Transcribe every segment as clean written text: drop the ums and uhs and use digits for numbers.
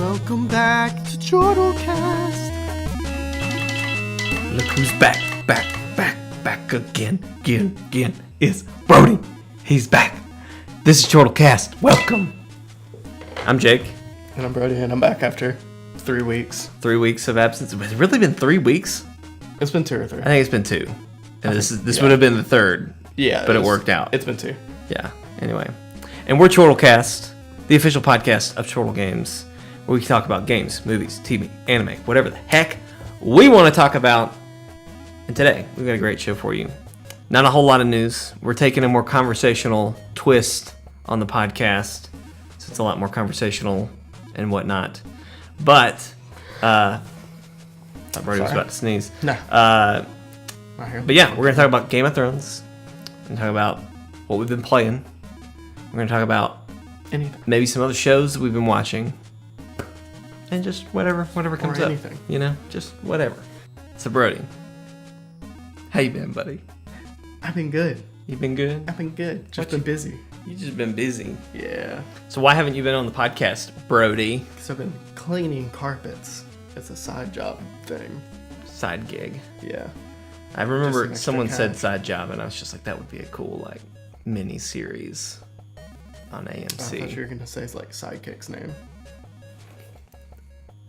Welcome back to ChortleCast. Look who's back again. It's Brodie. He's back. This is ChortleCast. Welcome. I'm Jake. And I'm Brodie, and I'm back after 3 weeks. 3 weeks of absence. Has it really been 3 weeks? It's been 2 or 3. I think it's been 2. And this would have been the third. Yeah. But it worked out. It's been 2. Yeah. Anyway. And we're ChortleCast, the official podcast of Chortle Games, where we talk about games, movies, TV, anime, whatever the heck we want to talk about. And today, we've got a great show for you. Not a whole lot of news. We're taking a more conversational twist on the podcast, so it's a lot more conversational and whatnot. But, I thought Brodie was about to sneeze. No. But yeah, we're going to talk about Game of Thrones. We're going to talk about what we've been playing. We're going to talk about maybe some other shows that we've been watching. And just whatever comes up. You know, just whatever. So, Brodie, how you been, buddy? I've been good. You been good? I've been good. Just been busy. You just been busy. Yeah. So why haven't you been on the podcast, Brodie? Because I've been cleaning carpets. It's a side job thing. Side gig. Yeah. I remember someone said side job, and I was just like, that would be a cool, like, mini series on AMC. I thought you were going to say it's like Sidekick's name.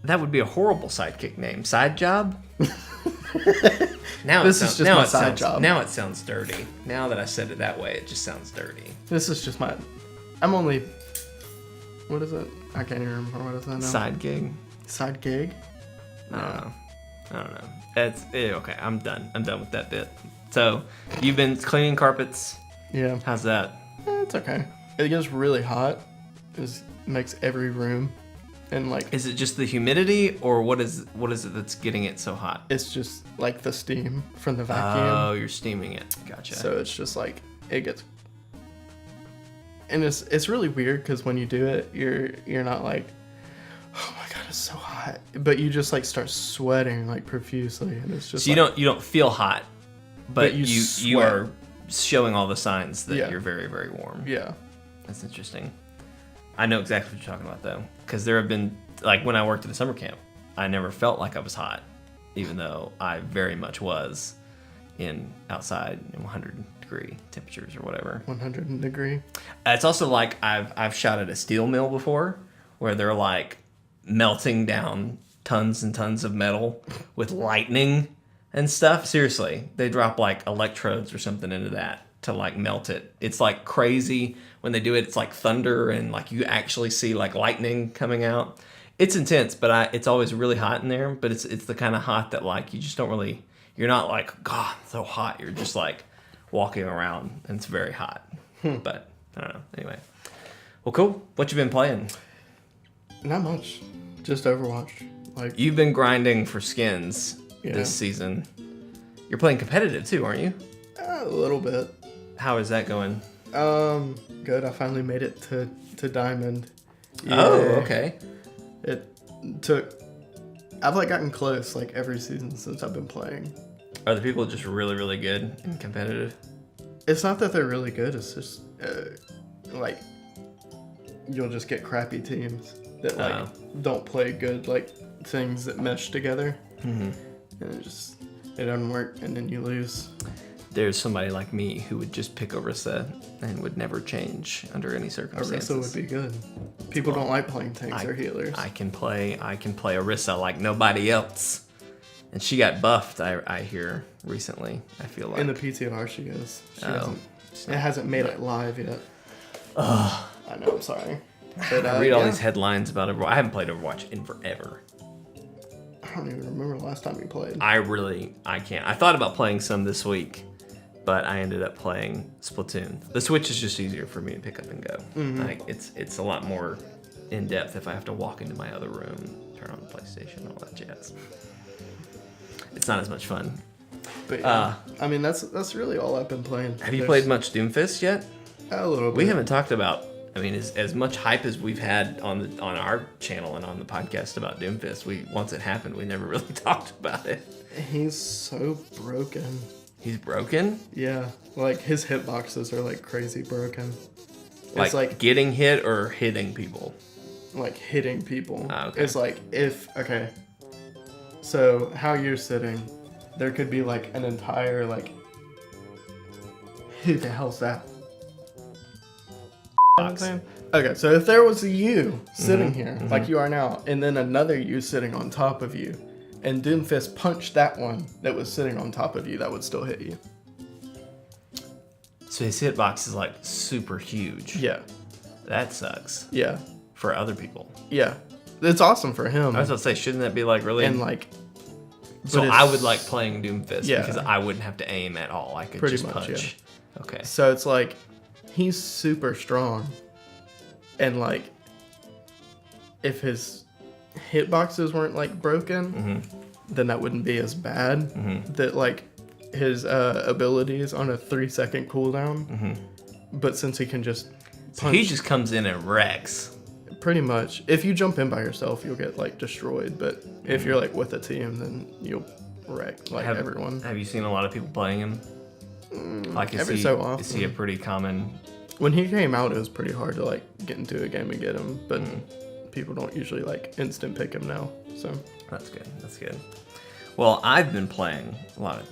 That would be a horrible sidekick name. Side job? Now this is just my side job. Now it sounds dirty. Now that I said it that way, it just sounds dirty. This is just my... I'm only... What is it? I can't even remember what is that now. Side gig? Side gig? I don't know. It's okay. I'm done. I'm done with that bit. So, you've been cleaning carpets. Yeah. How's that? It's okay. It gets really hot. It makes every room, and like. Is it just the humidity, or what is it that's getting it so hot? It's just like the steam from the vacuum. Oh, you're steaming it. Gotcha. So it's just like it gets. And it's really weird because when you do it, you're not like, oh my god, it's so hot, but you just like start sweating like profusely, and it's just. So you don't feel hot, but you sweat. are showing all the signs that Yeah. you're very, very warm. Yeah. That's interesting. I know exactly what you're talking about though, because there have been like when I worked at a summer camp, I never felt like I was hot, even though I very much was outside in 100-degree temperatures or whatever. 100 degree. It's also like I've shot at a steel mill before, where they're like melting down tons and tons of metal with lightning and stuff. Seriously, they drop like electrodes or something into that to like melt it. It's like crazy when they do it. It's like thunder and like you actually see like lightning coming out. It's intense, but it's always really hot in there. But it's the kind of hot that like you just don't really. You're not like God, so hot. You're just like walking around and it's very hot. But I don't know. Anyway, well, cool. What you been playing? Not much. Just Overwatch. Like You've been grinding for skins Yeah. this season. You're playing competitive too, aren't you? a little bit. How is that going? Good. I finally made it to Diamond. Oh, okay. It took. I've like gotten close like every season since I've been playing. Are the people just really, really good and competitive? It's not that they're really good. It's just like you'll just get crappy teams that like don't play good like things that mesh together, and it doesn't work, and then you lose. There's somebody like me who would just pick Orisa and would never change under any circumstances. Orisa would be good. People don't like playing tanks or healers. I can play Orisa like nobody else. And she got buffed, I hear, recently, I feel like. In the PTR she is. It hasn't made it live yet. Ugh. I know, I'm sorry. But, I read all these headlines about Overwatch. I haven't played Overwatch in forever. I don't even remember the last time you played. I can't. I thought about playing some this week, but I ended up playing Splatoon. The Switch is just easier for me to pick up and go. Like it's a lot more in depth if I have to walk into my other room, turn on the PlayStation, all that jazz. It's not as much fun. But yeah, I mean that's really all I've been playing. Have you played much Doomfist yet? A little bit. We haven't talked about. I mean, as much hype as we've had on our channel and on the podcast about Doomfist, once it happened, we never really talked about it. He's so broken. He's broken? Yeah, like his hitboxes are like crazy broken. It's Like getting hit or hitting people? like hitting people. Okay. It's like so how you're sitting, there could be like an entire like, who the hell's that? Box. Okay, so if there was a you sitting here like you are now, and then another you sitting on top of you, and Doomfist punched that one that was sitting on top of you, that would still hit you. So his hitbox is like super huge. Yeah. That sucks. Yeah. For other people. Yeah. It's awesome for him. I was about to say, shouldn't that be like really... And like... So I would like playing Doomfist Yeah. because I wouldn't have to aim at all. I could Pretty just much, punch. Yeah. Okay. So it's like, he's super strong. And like, if his hitboxes weren't like broken, then that wouldn't be as bad. That like, his abilities on a 3-second cooldown. But since he can just punch... So he just comes in and wrecks. Pretty much. If you jump in by yourself, you'll get like destroyed. But if you're like with a team, then you'll wreck like everyone. Have you seen a lot of people playing him? Like Every so often. Is he a pretty common... When he came out, it was pretty hard to like get into a game and get him. But people don't usually like instant pick him now. So that's good. That's good. Well, I've been playing a lot of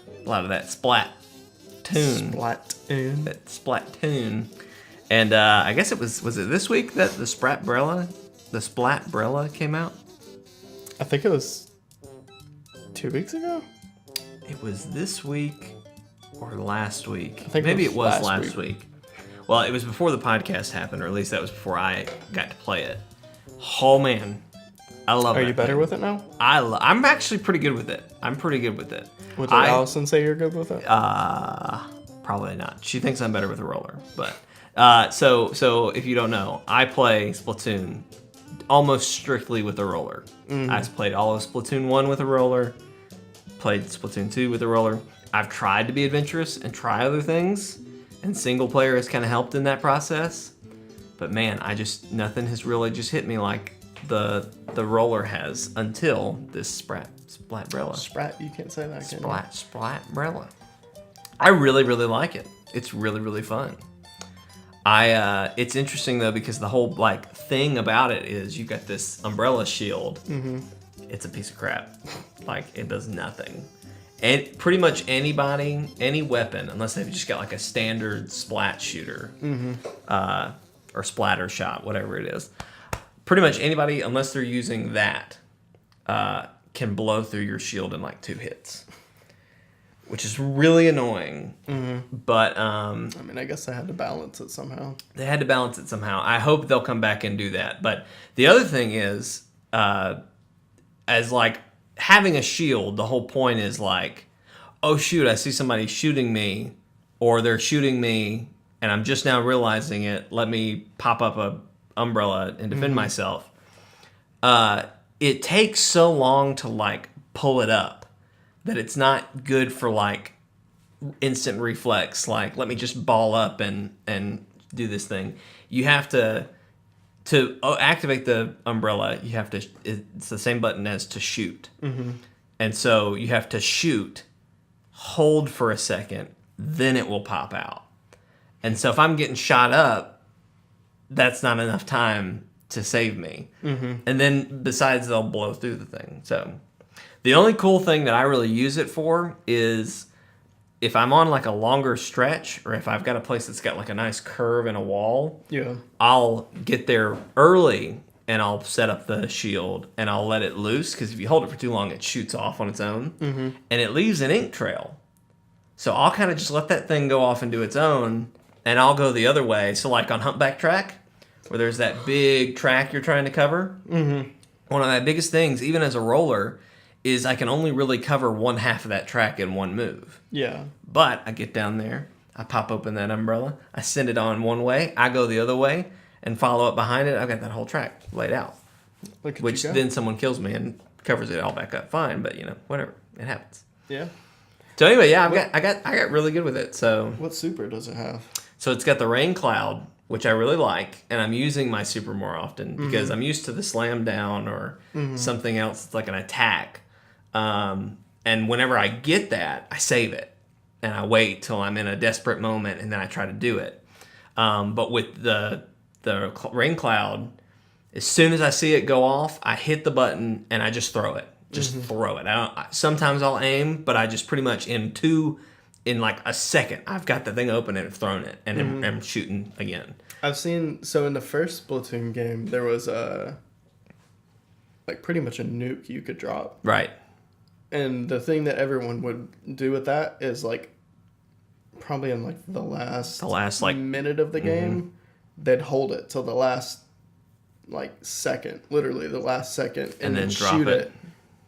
that Splatoon. That Splatoon. And I guess was it this week that the Splatbrella came out? I think it was 2 weeks ago. It was this week or last week. I think maybe it was last week. Well, it was before the podcast happened, or at least that was before I got to play it. Oh man, I love it. Are you better with it now? I'm actually pretty good with it. I'm pretty good with it. Would Allison say you're good with it? Probably not. She thinks I'm better with a roller, but. So if you don't know, I play Splatoon almost strictly with a roller. I've played all of Splatoon 1 with a roller, played Splatoon 2 with a roller. I've tried to be adventurous and try other things, and single player has kind of helped in that process. But man, nothing has really just hit me like the roller has until this Splatbrella. Sprat, you can't say that. Splatbrella. I really, really like it. It's really, really fun. It's interesting though because the whole like thing about it is you got this umbrella shield. It's a piece of crap. Like it does nothing. And pretty much anybody, any weapon, unless they've just got like a standard splat shooter, or splatter shot, whatever it is. Pretty much anybody, unless they're using that, can blow through your shield in like 2 hits. Which is really annoying. But I mean, I guess they had to balance it somehow. I hope they'll come back and do that. But the other thing is, as like having a shield, the whole point is like, oh shoot, I see somebody shooting me, or they're shooting me, and I'm just now realizing it. Let me pop up a umbrella and defend myself. It takes so long to like pull it up that it's not good for like instant reflex. Like, let me just ball up and do this thing. You have to activate the umbrella. You have to. It's the same button as to shoot. And so you have to shoot, hold for a second, then it will pop out. And so if I'm getting shot up, that's not enough time to save me. And then besides, they'll blow through the thing. So the only cool thing that I really use it for is if I'm on like a longer stretch, or if I've got a place that's got like a nice curve and a wall, I'll get there early and I'll set up the shield and I'll let it loose, because if you hold it for too long, it shoots off on its own and it leaves an ink trail. So I'll kind of just let that thing go off and do its own, and I'll go the other way. So like on Humpback Track, where there's that big track you're trying to cover, one of my biggest things, even as a roller, is I can only really cover one half of that track in one move. Yeah. But I get down there, I pop open that umbrella, I send it on one way, I go the other way, and follow up behind it. I've got that whole track laid out. Which then someone kills me and covers it all back up fine, but you know, whatever. It happens. Yeah. So anyway, yeah, I got really good with it. So what super does it have? So it's got the rain cloud, which I really like, and I'm using my super more often because I'm used to the slam down or something else that's like an attack. And whenever I get that, I save it and I wait till I'm in a desperate moment and then I try to do it. But with the rain cloud, As soon as I see it go off, I hit the button and I just throw it. Just throw it. Sometimes I'll aim, but I just pretty much in like a second, I've got the thing open and I've thrown it and I'm shooting again. I've seen, so in the first Splatoon game, there was like pretty much a nuke you could drop. Right. And the thing that everyone would do with that is like, probably in like the last like minute of the game, they'd hold it till the last like second, literally the last second, and then shoot it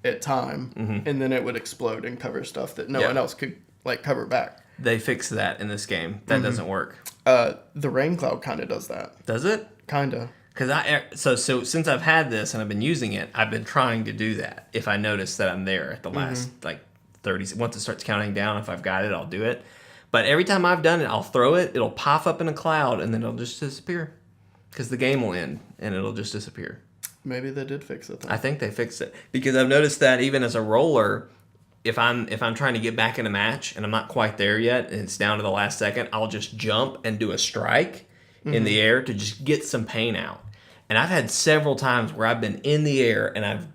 at time, and then it would explode and cover stuff that no one else could like cover back. They fixed that in this game. That doesn't work. The rain cloud kind of does that. Does it? Kind of. Because so since I've had this and I've been using it, I've been trying to do that. If I notice that I'm there at the last like 30, once it starts counting down, if I've got it, I'll do it. But every time I've done it, I'll throw it. It'll pop up in a cloud and then it'll just disappear. Because the game will end and it'll just disappear. Maybe they did fix it then. I think they fixed it because I've noticed that even as a roller, if I'm trying to get back in a match and I'm not quite there yet and it's down to the last second, I'll just jump and do a strike in the air to just get some pain out. And I've had several times where I've been in the air and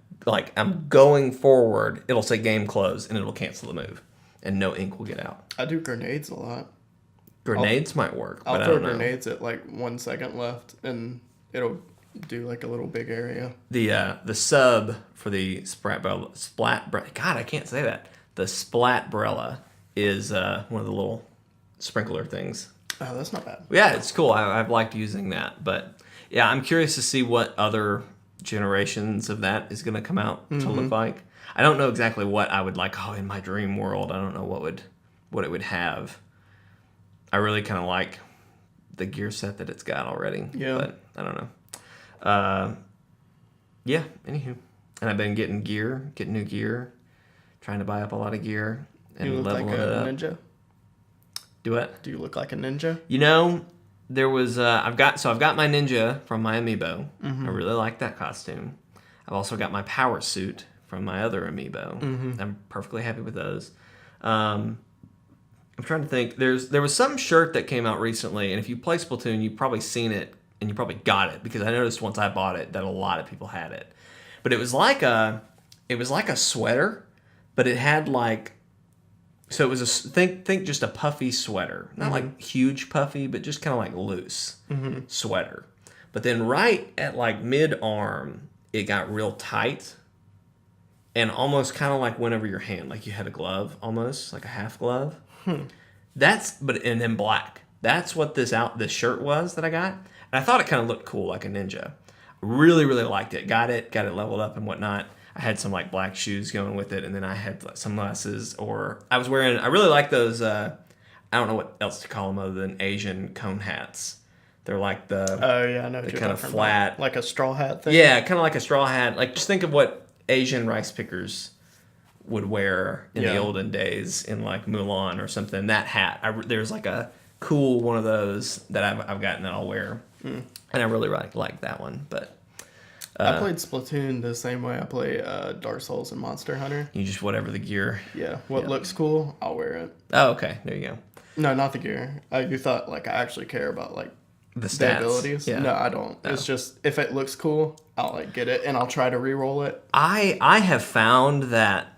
I'm going forward, it'll say game close and it'll cancel the move and no ink will get out. I do grenades a lot. Grenades might work, but I'll I throw don't know. Grenades at like 1 second left and it'll do like a little big area. The sub for the splat God, I can't say that. The Splatbrella is one of the little sprinkler things. Oh, that's not bad. Yeah, it's cool. I've liked using that, but yeah, I'm curious to see what other generations of that is going to come out to look like. I don't know exactly what I would like. Oh, in my dream world, I don't know what it would have. I really kind of like the gear set that it's got already. Yeah. But I don't know. Yeah, anywho. And I've been getting new gear, trying to buy up a lot of gear and you look leveling like it up. Ninja? Do what? Do you look like a ninja? You know, there was I've got my ninja from my amiibo. I really like that costume. I've also got my power suit from my other amiibo. I'm perfectly happy with those. I'm trying to think. There was some shirt that came out recently, and if you play Splatoon, you've probably seen it and you probably got it because I noticed once I bought it that a lot of people had it. But it was like a sweater, but it had like, so it was think just a puffy sweater, not like huge puffy, but just kind of like loose sweater. But then right at like mid arm, it got real tight. And almost kind of like went over your hand, like you had a glove, almost like a half glove. And then black. That's what this shirt was that I got, and I thought it kind of looked cool, like a ninja. Really, really liked it. Got it leveled up and whatnot. I had some like black shoes going with it, and then I had sunglasses, or I was wearing. I really like those. I don't know what else to call them other than Asian cone hats. They're like the. Oh yeah, I know. What you're kind of talking flat, about. Like a straw hat thing. Yeah, kind of like a straw hat. Like just think of what Asian rice pickers would wear in the olden days in like Mulan or something. That hat, there's like a cool one of those that I've gotten that I'll wear, and I really like that one. But I played Splatoon the same way I play Dark Souls and Monster Hunter. You just whatever the gear. Yeah, what looks cool, I'll wear it. Oh, okay, there you go. No, not the gear. You thought like I actually care about like the stats. abilities. Yeah. No, I don't. No. It's just if it looks cool, I'll like get it and I'll try to re-roll it. I have found that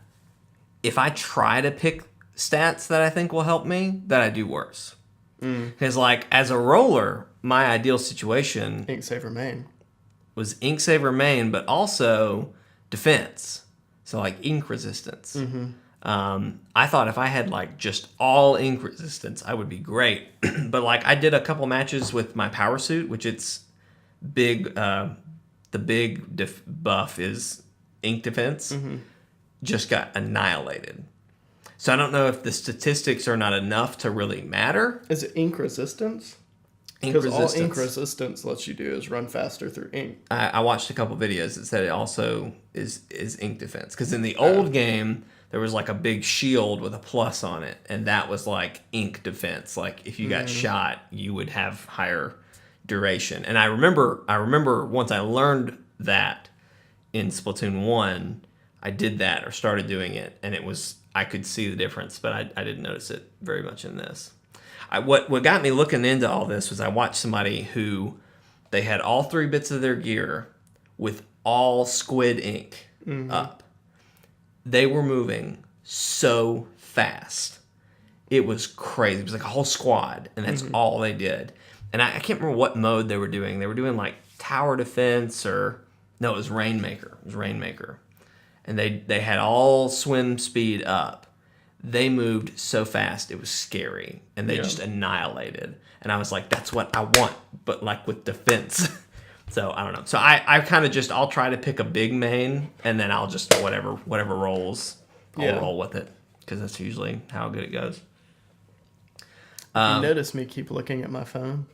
if I try to pick stats that I think will help me, that I do worse. Because like as a roller, my ideal situation Ink Saver main was Ink Saver main, but also defense. So like ink resistance. I thought if I had like just all ink resistance, I would be great. But like I did a couple matches with my power suit, which it's big. The big buff is ink defense. Just got annihilated. So I don't know if the statistics are not enough to really matter. Is it ink resistance? Because all ink resistance lets you do is run faster through ink. I watched a couple videos that said it also is ink defense. Because in the old game, there was like a big shield with a plus on it, and that was like ink defense. Like if you got shot, you would have higher duration. And I remember once I learned that in Splatoon 1, I did that or started doing it, and I could see the difference, but I didn't notice it very much in this. What got me looking into all this was I watched somebody who they had all 3 bits of their gear with all squid ink up. They were moving so fast. It was crazy. It was like a whole squad, and that's all they did. And I can't remember what mode they were doing. They were doing like tower defense or... No, it was Rainmaker. And they had all swim speed up. They moved so fast, it was scary. And they just annihilated. And I was like, that's what I want, but like with defense. So, I don't know. So, I kind of just... I'll try to pick a big main, and then I'll just... Whatever rolls, I'll roll with it. Because that's usually how good it goes. You notice me keep looking at my phone?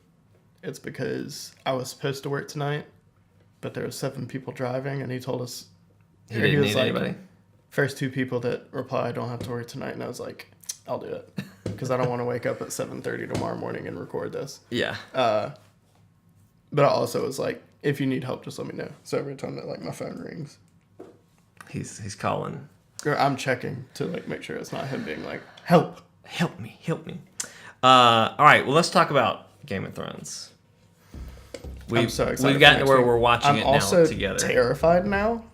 It's because I was supposed to work tonight, but there were 7 people driving, and he told us he didn't need anybody. First 2 people that replied, I don't have to work tonight, and I was like, I'll do it because I don't want to wake up at 7:30 tomorrow morning and record this. Yeah. But I also was like, if you need help, just let me know. So every time that like my phone rings, he's calling. Or I'm checking to like make sure it's not him being like, help me. All right, well, let's talk about Game of Thrones. I'm so excited. We've gotten to where we're watching it now together. I'm also terrified now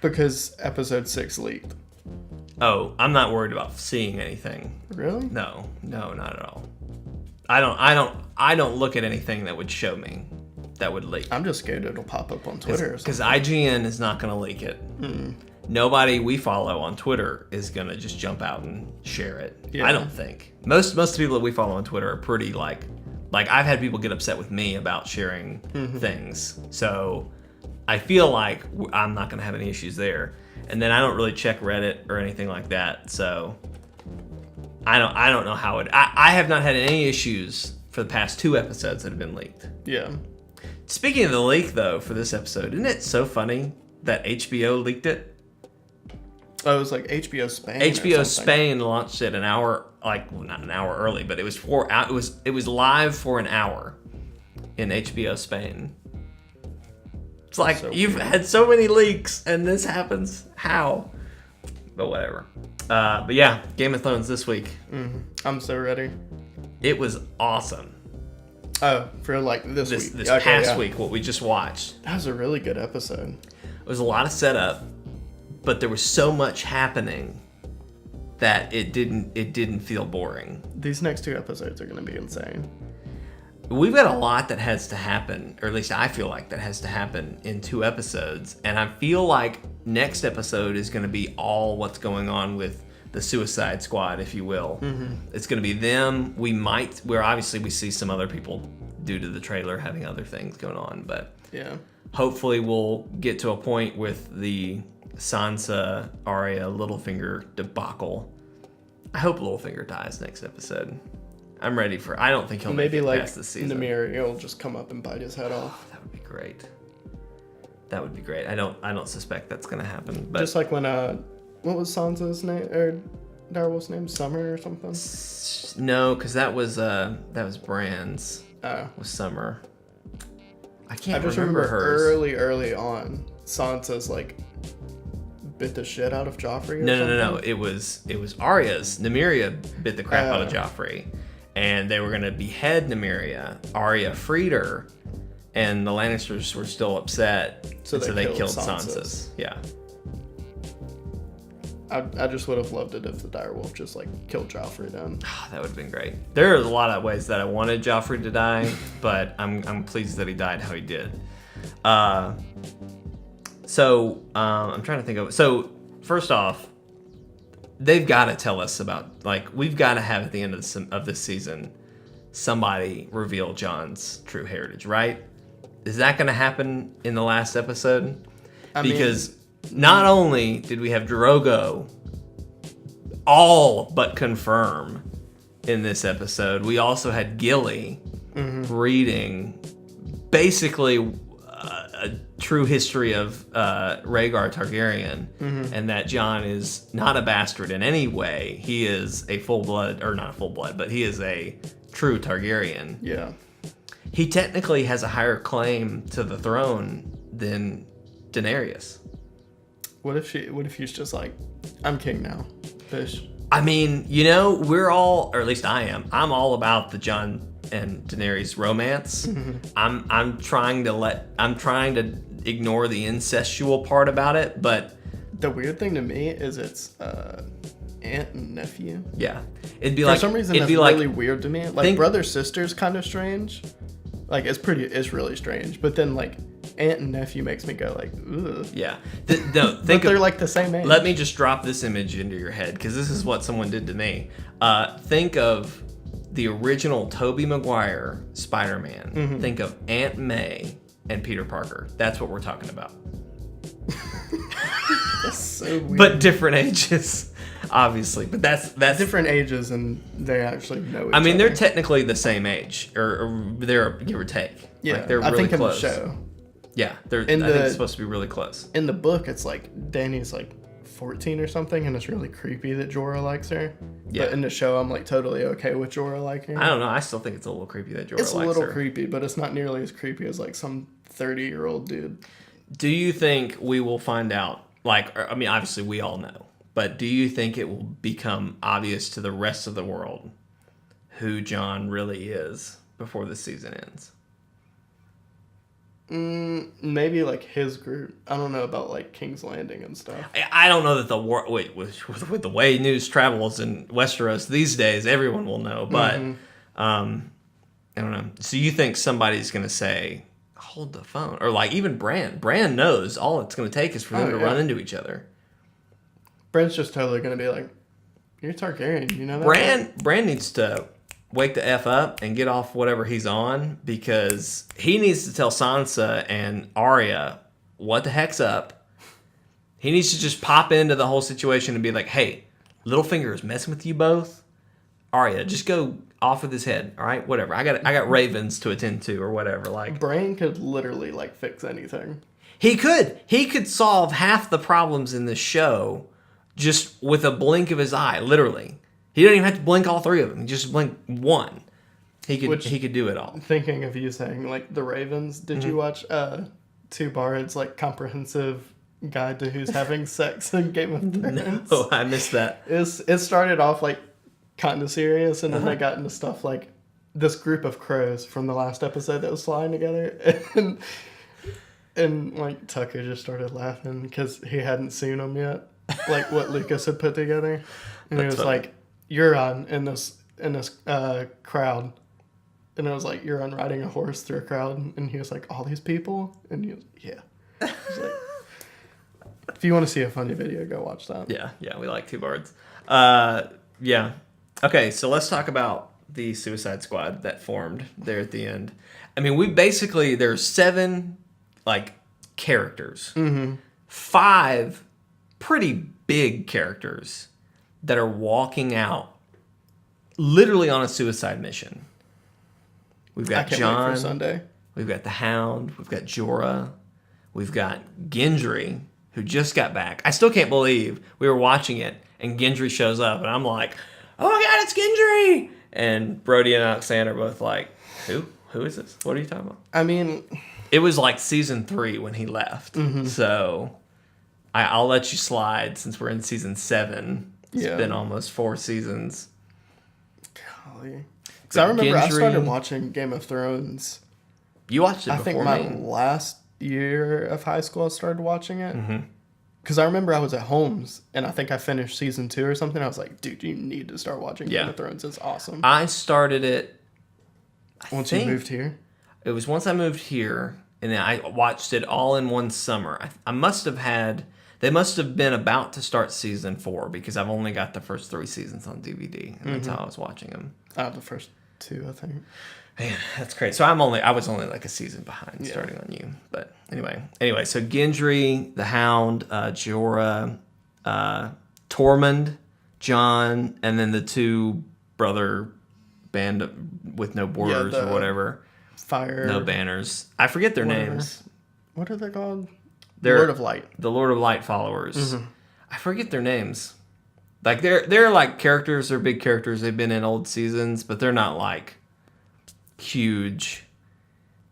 because episode 6 leaked. Oh, I'm not worried about seeing anything. Really? No, not at all. I don't look at anything that would show me that would leak. I'm just scared it'll pop up on Twitter. Because IGN is not going to leak it. Nobody we follow on Twitter is going to just jump out and share it. Yeah. I don't think. Most of the people that we follow on Twitter are pretty like I've had people get upset with me about sharing things. So I feel like I'm not going to have any issues there. And then I don't really check Reddit or anything like that. So I don't know how it... I have not had any issues for the past 2 episodes that have been leaked. Yeah. Speaking of the leak, though, for this episode, isn't it so funny that HBO leaked it? Oh, it was like HBO Spain. HBO Spain launched it an hour, not an hour early, but it was it was live for an hour in HBO Spain. It's like so you've had so many leaks and this happens. How? But whatever. But yeah, Game of Thrones this week. I'm so ready. It was awesome. Oh, for like this week. This past week, what we just watched. That was a really good episode. It was a lot of setup, but there was so much happening that it didn't feel boring. These next 2 episodes are going to be insane. We've got a lot that has to happen, or at least I feel like that has to happen in 2 episodes, and I feel like next episode is going to be all what's going on with the Suicide Squad, if you will. It's going to be them. Where obviously we see some other people due to the trailer having other things going on, but yeah, hopefully we'll get to a point with the Sansa, Arya, Littlefinger debacle. I hope Littlefinger dies next episode. I'm ready for... I don't think he'll make it past this season. Maybe like Nymeria will just come up and bite his head off. That would be great. I don't suspect that's going to happen. But just like when... what was Sansa's name? Or Direwolf's name? Summer or something? No, because that was Bran's. Oh. Was Summer. I just remember hers. Early on, Sansa's like... bit the shit out of Joffrey or something? No. It was Arya's. Nymeria bit the crap out of Joffrey. And they were going to behead Nymeria. Arya freed her. And the Lannisters were still upset. So they killed Sansa's. Yeah. I just would have loved it if the Direwolf just like killed Joffrey then. That would have been great. There are a lot of ways that I wanted Joffrey to die. But I'm pleased that he died how he did. So, I'm trying to think of... So, first off, they've got to tell us about... we've got to have at the end of this season, somebody reveal Jon's true heritage, right? Is that going to happen in the last episode? Because not only did we have Drogo all but confirm in this episode, we also had Gilly reading basically... a true history of Rhaegar Targaryen, and that Jon is not a bastard in any way. He is a full-blood, or not a full-blood, but he is a true Targaryen. Yeah. He technically has a higher claim to the throne than Daenerys. What if he's just like, I'm king now, fish? I mean, we're all, or at least I am, I'm all about the Jon and Daenerys romance. I'm trying to ignore the incestual part about it, but the weird thing to me is it's aunt and nephew. Yeah, it'd be for like some reason it'd that's be like really weird to me. Like brother sister's kind of strange. Like it's really strange. But then like aunt and nephew makes me go like, ugh. Yeah. No, but they're like the same age. Let me just drop this image into your head because this is what someone did to me. Think of the original Tobey Maguire Spider-Man. Mm-hmm. Think of Aunt May and Peter Parker. That's what we're talking about. That's so weird. But different ages, obviously. But that's different ages, and they actually know each I mean, other. they're technically the same age, or they're give or take. Yeah, like, they're I really think close. in the show. Yeah, I think it's supposed to be really close. In the book, it's like Danny's like 14 or something, and it's really creepy that Jorah likes her. Yeah. But in the show, I'm like totally okay with Jorah liking her. I don't know. I still think it's a little creepy that Jorah likes her. It's a little creepy, but it's not nearly as creepy as like some 30-year-old dude. Do you think we will find out? Like, I mean, obviously we all know, but do you think it will become obvious to the rest of the world who Jon really is before the season ends? Maybe like his group. I don't know about like King's Landing and stuff. I don't know that the war. Wait, with the way news travels in Westeros these days, everyone will know. But I don't know. So you think somebody's gonna say, "Hold the phone," or like even Bran? Bran knows all it's gonna take is for them to run into each other. Bran's just totally gonna be like, "You're Targaryen," you know that? Bran needs to wake the F up and get off whatever he's on because he needs to tell Sansa and Arya what the heck's up. He needs to just pop into the whole situation and be like, hey, Littlefinger is messing with you both. Arya, just go off with his head, all right? Whatever. I got ravens to attend to or whatever. Like Bran could literally like fix anything. He could solve half the problems in this show just with a blink of his eye, literally. He don't even have to blink all three of them. He just blink one. He could do it all. Thinking of you saying like the Ravens, did you watch Two Bard's like comprehensive guide to who's having sex in Game of Thrones? No, I missed that. It started off like kind of serious, and then they got into stuff like this group of crows from the last episode that was flying together, and like Tucker just started laughing because he hadn't seen them yet, like what Lucas had put together, and he was like, Euron in this crowd, and it was like Euron riding a horse through a crowd, and he was like, all these people, and he was yeah. Was like, if you want to see a funny video, go watch that. Yeah, we like Two Bards. Yeah. Okay, so let's talk about the Suicide Squad that formed there at the end. I mean, there's 7 like characters, 5 pretty big characters that are walking out literally on a suicide mission. We've got Jon, for Sunday. We've got the Hound, we've got Jorah, we've got Gendry, who just got back. I still can't believe we were watching it and Gendry shows up and I'm like, oh my god, it's Gendry! And Brodie and Oxana are both like, who? Who is this? What are you talking about? I mean, it was like season 3 when he left. So I'll let you slide since we're in season 7. It's been almost 4 seasons. Golly. Because I remember I started watching Game of Thrones. You watched it before me. I think my last year of high school I started watching it. Because I remember I was at Holmes, and I think I finished season 2 or something. I was like, dude, you need to start watching Game of Thrones. It's awesome. I started it... Once you moved here? It was once I moved here, and then I watched it all in one summer. I must have had... They must have been about to start season 4 because I've only got the first 3 seasons on DVD, and that's how I was watching them. The first 2, I think. Man, that's great. So I was only like a season behind starting on you. But anyway, so Gendry, the Hound, Jorah, Tormund, Jon, and then the 2 brother band with no borders or whatever. Fire. No banners. I forget their names. What are they called? They're Lord of Light. The Lord of Light followers. I forget their names. Like they're like characters, they're big characters. They've been in old seasons, but they're not like huge,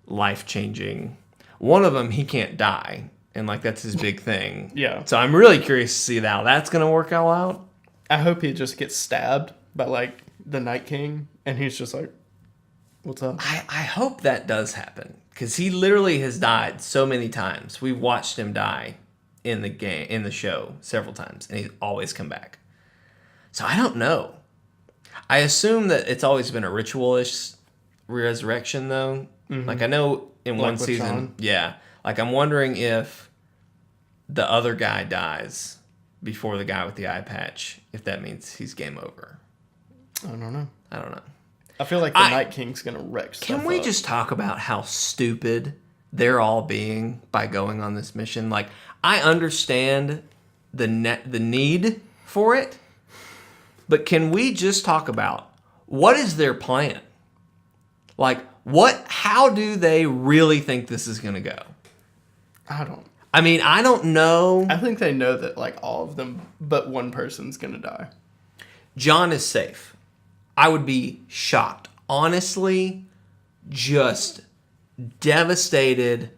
life-changing. One of them, he can't die, and like that's his big thing. Yeah. So I'm really curious to see how that's gonna work all out. I hope he just gets stabbed by like the Night King, and he's just like, "What's up?" I hope that does happen because he literally has died so many times. We've watched him die in the show several times, and he's always come back. So I don't know. I assume that it's always been a ritualish resurrection, though. Mm-hmm. Like I know in one season, Sean. Yeah. Like I'm wondering if the other guy dies before the guy with the eye patch, if that means he's game over. I don't know. I feel like the Night King's gonna wreck stuff. Can we just talk about how stupid they're all being by going on this mission? Like, I understand the need for it, but can we just talk about what is their plan? Like, how do they really think this is gonna go? I don't know. I think they know that, like, all of them but one person's gonna die. John is safe. I would be shocked. Honestly, just devastated,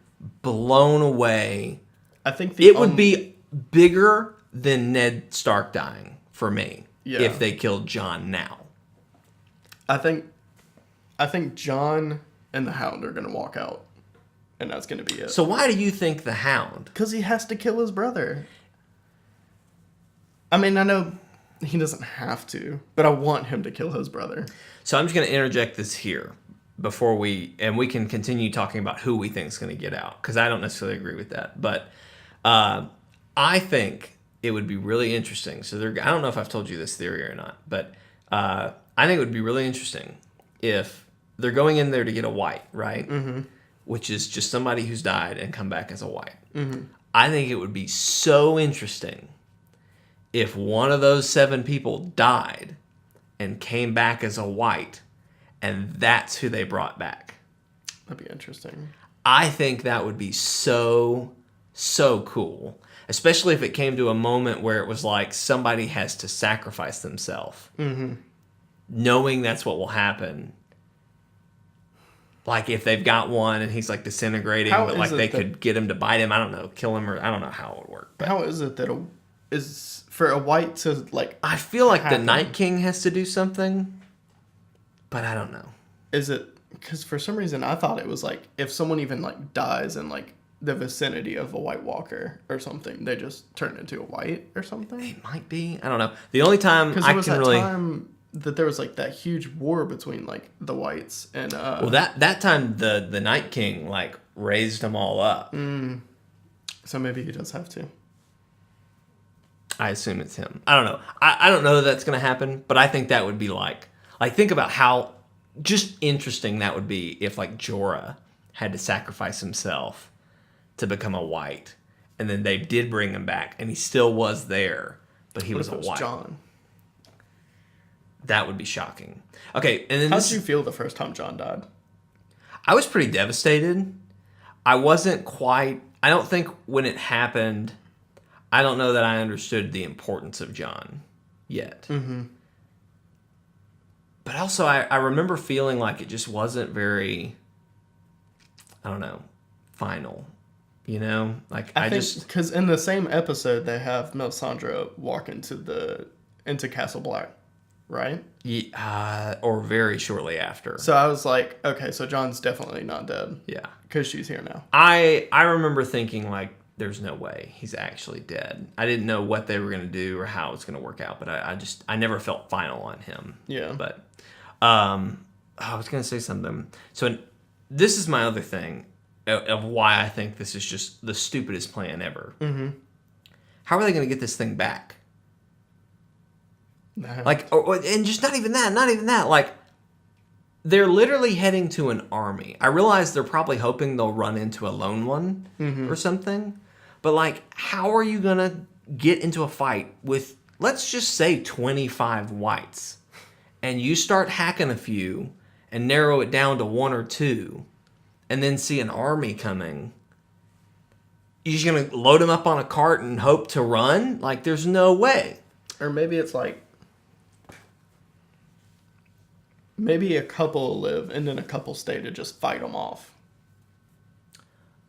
blown away. I think it would be bigger than Ned Stark dying for me if they killed John now. I think John and the Hound are gonna walk out. And that's going to be it. So why do you think the Hound? Because he has to kill his brother. I mean, I know he doesn't have to, but I want him to kill his brother. So I'm just going to interject this here before we can continue talking about who we think is going to get out, because I don't necessarily agree with that. But I think it would be really interesting. So I don't know if I've told you this theory or not, but I think it would be really interesting if they're going in there to get a white, right? Mm-hmm. Which is just somebody who's died and come back as a white. Mm-hmm. I think it would be so interesting if one of those 7 people died and came back as a white, and that's who they brought back. That'd be interesting. I think that would be so cool, especially if it came to a moment where it was like somebody has to sacrifice themselves, knowing that's what will happen. Like, if they've got one and he's, like, disintegrating, but, like, they could get him to bite him. I don't know, kill him, or I don't know how it would work. But how is it that is for a white to, like, I feel like the Night King has to do something, but I don't know. Is it, because for some reason I thought it was, like, if someone even, like, dies in, like, the vicinity of a White Walker or something, they just turn into a white or something? It might be. I don't know. The only time I can really... time that there was, like, that huge war between, like, the whites and well, that time the Night King, like, raised them all up. So maybe he does have to. I assume it's him. I don't know. I don't know that that's gonna happen, but I think that would be like think about how just interesting that would be if, like, Jorah had to sacrifice himself to become a white, and then they did bring him back and he still was there, but he was a white. John. That would be shocking. Okay, and then how did you feel the first time John died? I was pretty devastated. I wasn't quite... I don't think when it happened, I don't know that I understood the importance of John yet. Mm-hmm. But also, I remember feeling like it just wasn't very... I don't know, final. You know? Like, I just... Because in the same episode, they have Melisandre walk into Castle Black. Right? Yeah, or very shortly after. So I was like, okay, so John's definitely not dead. Yeah. Because she's here now. I remember thinking, like, there's no way he's actually dead. I didn't know what they were going to do or how it was going to work out, but I never felt final on him. Yeah. But I was going to say something. So this is my other thing of why I think this is just the stupidest plan ever. Mm-hmm. How are they going to get this thing back? Like, and just not even that. Like, they're literally heading to an army. I realize they're probably hoping they'll run into a lone one or something. But, like, how are you going to get into a fight with, let's just say, 25 whites? And you start hacking a few and narrow it down to 1 or 2 and then see an army coming. You're just going to load them up on a cart and hope to run? Like, there's no way. Or maybe it's like, maybe a couple live and then a couple stay to just fight them off.